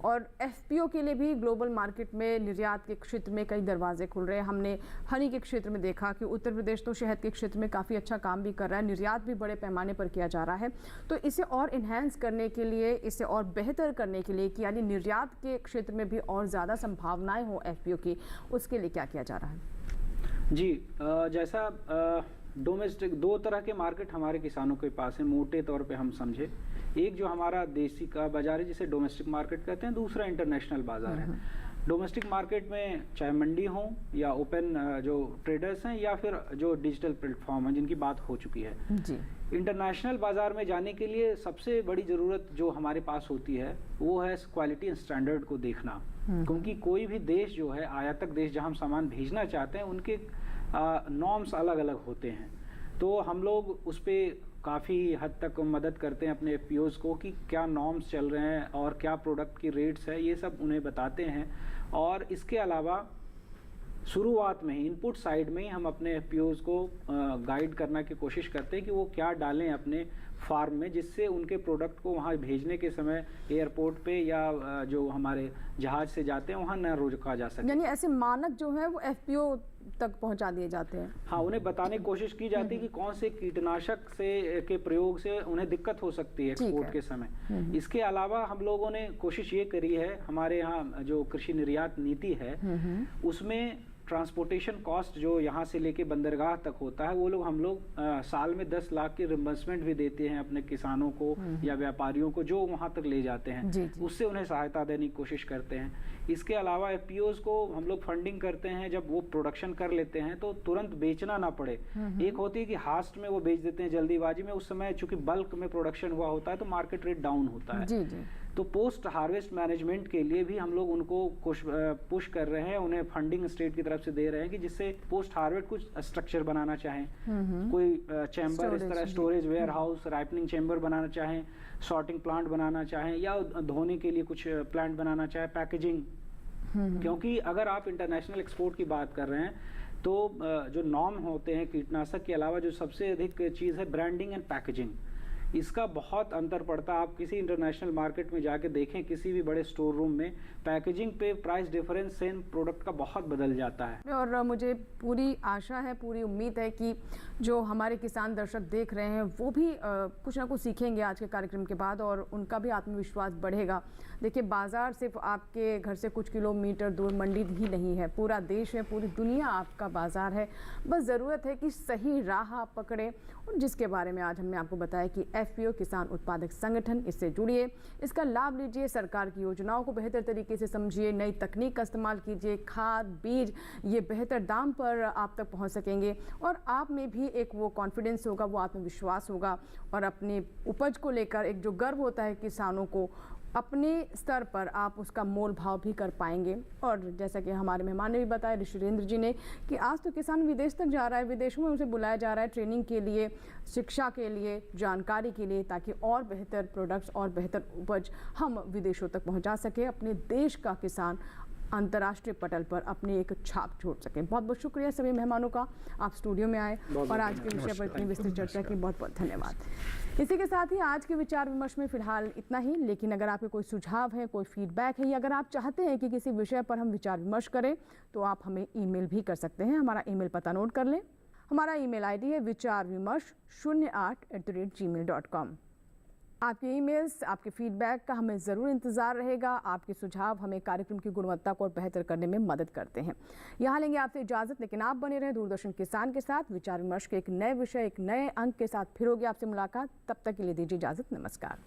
और FPO के लिए भी ग्लोबल मार्केट में निर्यात के क्षेत्र में कई दरवाजे खुल रहे हैं। हमने हनी के क्षेत्र में देखा कि उत्तर प्रदेश तो शहद के क्षेत्र में काफ़ी अच्छा काम भी कर रहा है, निर्यात भी बड़े पैमाने पर किया जा रहा है। तो इसे और इन्हेंस करने के लिए, इसे और बेहतर करने के लिए, यानी निर्यात के क्षेत्र में भी और ज़्यादा संभावनाएँ हो FPO की, उसके लिए क्या किया जा रहा है? जी, जैसा डोमेस्टिक 2 तरह के मार्केट हमारे किसानों के पास है, मोटे तौर पे हम समझे। एक जो हमारा देसी का बाजार है जिसे डोमेस्टिक मार्केट कहते हैं, दूसरा इंटरनेशनल बाजार है। डोमेस्टिक मार्केट में चाहे मंडी हो या ओपन जो ट्रेडर्स हैं या फिर जो डिजिटल प्लेटफॉर्म हैं जिनकी बात हो चुकी है जी। इंटरनेशनल बाज़ार में जाने के लिए सबसे बड़ी ज़रूरत जो हमारे पास होती है वो है क्वालिटी एंड स्टैंडर्ड को देखना, क्योंकि कोई भी देश जो है, आयातक देश जहाँ हम सामान भेजना चाहते हैं, उनके नॉर्म्स अलग अलग होते हैं। तो हम लोग उस पर काफ़ी हद तक मदद करते हैं अपने एफपीओज़ को कि क्या नॉर्म्स चल रहे हैं और क्या प्रोडक्ट की रेट्स है, ये सब उन्हें बताते हैं। और इसके अलावा शुरुआत में ही इनपुट साइड में ही हम अपने एफपीओज़ को गाइड करने की कोशिश करते हैं कि वो क्या डालें अपने फार्म में, जिससे उनके प्रोडक्ट को वहाँ भेजने के समय एयरपोर्ट पे या जो हमारे जहाज से जाते हैं वहाँ न रोका जा सके। यानी ऐसे मानक जो है वो एफपीओ तक पहुंचा दिए जाते हैं। हाँ, उन्हें बताने की कोशिश की जाती है कि कौन से कीटनाशक से के प्रयोग से उन्हें दिक्कत हो सकती है एक्सपोर्ट के समय। इसके अलावा हम लोगों ने कोशिश ये करी है, हमारे यहाँ जो कृषि निर्यात नीति है उसमें ट्रांसपोर्टेशन कॉस्ट जो यहाँ से लेके बंदरगाह तक होता है, वो लोग हम लोग साल में 10 लाख की रिम्बर्समेंट भी देते हैं अपने किसानों को या व्यापारियों को जो वहाँ तक ले जाते हैं। उससे उन्हें सहायता देने की कोशिश करते हैं। इसके अलावा एफपीओज़ को हम लोग फंडिंग करते हैं, जब वो प्रोडक्शन कर लेते हैं तो तुरंत बेचना ना पड़े। एक होती है कि हास्ट में वो बेच देते हैं जल्दीबाजी में, उस समय चूंकि बल्क में प्रोडक्शन हुआ होता है तो मार्केट रेट डाउन होता है। तो पोस्ट हार्वेस्ट मैनेजमेंट के लिए भी हम लोग उनको पुश कर रहे हैं, उन्हें फंडिंग स्टेट की तरफ से दे रहे हैं कि जिससे पोस्ट हार्वेस्ट कुछ स्ट्रक्चर बनाना चाहें, कोई चैम्बर इस तरह storage warehouse, ripening chamber बनाना चाहें, सॉर्टिंग प्लांट बनाना चाहें या धोने के लिए कुछ प्लांट बनाना चाहें, पैकेजिंग। क्योंकि अगर आप इंटरनेशनल एक्सपोर्ट की बात कर रहे हैं तो जो नॉर्म होते हैं कीटनाशक के अलावा जो सबसे अधिक चीज़ है ब्रांडिंग एंड पैकेजिंग, इसका बहुत अंतर पड़ता है। आप किसी इंटरनेशनल मार्केट में जाके देखें, किसी भी बड़े स्टोर रूम में पैकेजिंग पे प्राइस डिफरेंस सेम प्रोडक्ट का बहुत बदल जाता है। और मुझे पूरी आशा है, पूरी उम्मीद है कि जो हमारे किसान दर्शक देख रहे हैं वो भी कुछ ना कुछ सीखेंगे आज के कार्यक्रम के बाद और उनका भी आत्मविश्वास बढ़ेगा। देखिए, बाज़ार सिर्फ आपके घर से कुछ किलोमीटर दूर मंडी ही नहीं है, पूरा देश है, पूरी दुनिया आपका बाज़ार है। बस ज़रूरत है कि सही राह आप पकड़ें, और जिसके बारे में आज हमने आपको बताया कि एफपीओ किसान उत्पादक संगठन, इससे जुड़िए, इसका लाभ लीजिए, सरकार की योजनाओं को बेहतर तरीके से समझिए, नई तकनीक का इस्तेमाल कीजिए, खाद बीज ये बेहतर दाम पर आप तक पहुंच सकेंगे और आप में भी एक वो कॉन्फिडेंस होगा, वो आत्मविश्वास होगा और अपने उपज को लेकर एक जो गर्व होता है किसानों को, अपने स्तर पर आप उसका मोल भाव भी कर पाएंगे। और जैसा कि हमारे मेहमान ने भी बताया, ऋषिरेंद्र जी ने, कि आज तो किसान विदेश तक जा रहा है, विदेशों में उसे बुलाया जा रहा है ट्रेनिंग के लिए, शिक्षा के लिए, जानकारी के लिए, ताकि और बेहतर प्रोडक्ट्स और बेहतर उपज हम विदेशों तक पहुंचा सके, अपने देश का किसान अंतर्राष्ट्रीय पटल पर अपनी एक छाप छोड़ सके। बहुत बहुत शुक्रिया सभी मेहमानों का, आप स्टूडियो में आए और आज के विषय पर इतनी विस्तृत चर्चा की, बहुत बहुत धन्यवाद। इसी के साथ ही आज के विचार विमर्श में फिलहाल इतना ही, लेकिन अगर आपके कोई सुझाव है, कोई फीडबैक है या अगर आप चाहते हैं कि किसी विषय पर हम विचार विमर्श करें तो आप हमें ईमेल भी कर सकते हैं। हमारा ईमेल पता नोट कर लें। हमारा ईमेल आईडी है vicharvimarsh08@gmail.com। आपके ईमेल्स, आपके फीडबैक का हमें ज़रूर इंतज़ार रहेगा। आपके सुझाव हमें कार्यक्रम की गुणवत्ता को और बेहतर करने में मदद करते हैं। यहाँ लेंगे आपसे इजाज़त, लेकिन आप बने रहें दूरदर्शन किसान के साथ। विचार विमर्श के एक नए विषय, एक नए अंक के साथ फिर होगी आपसे मुलाकात। तब तक के लिए दीजिए इजाज़त। नमस्कार।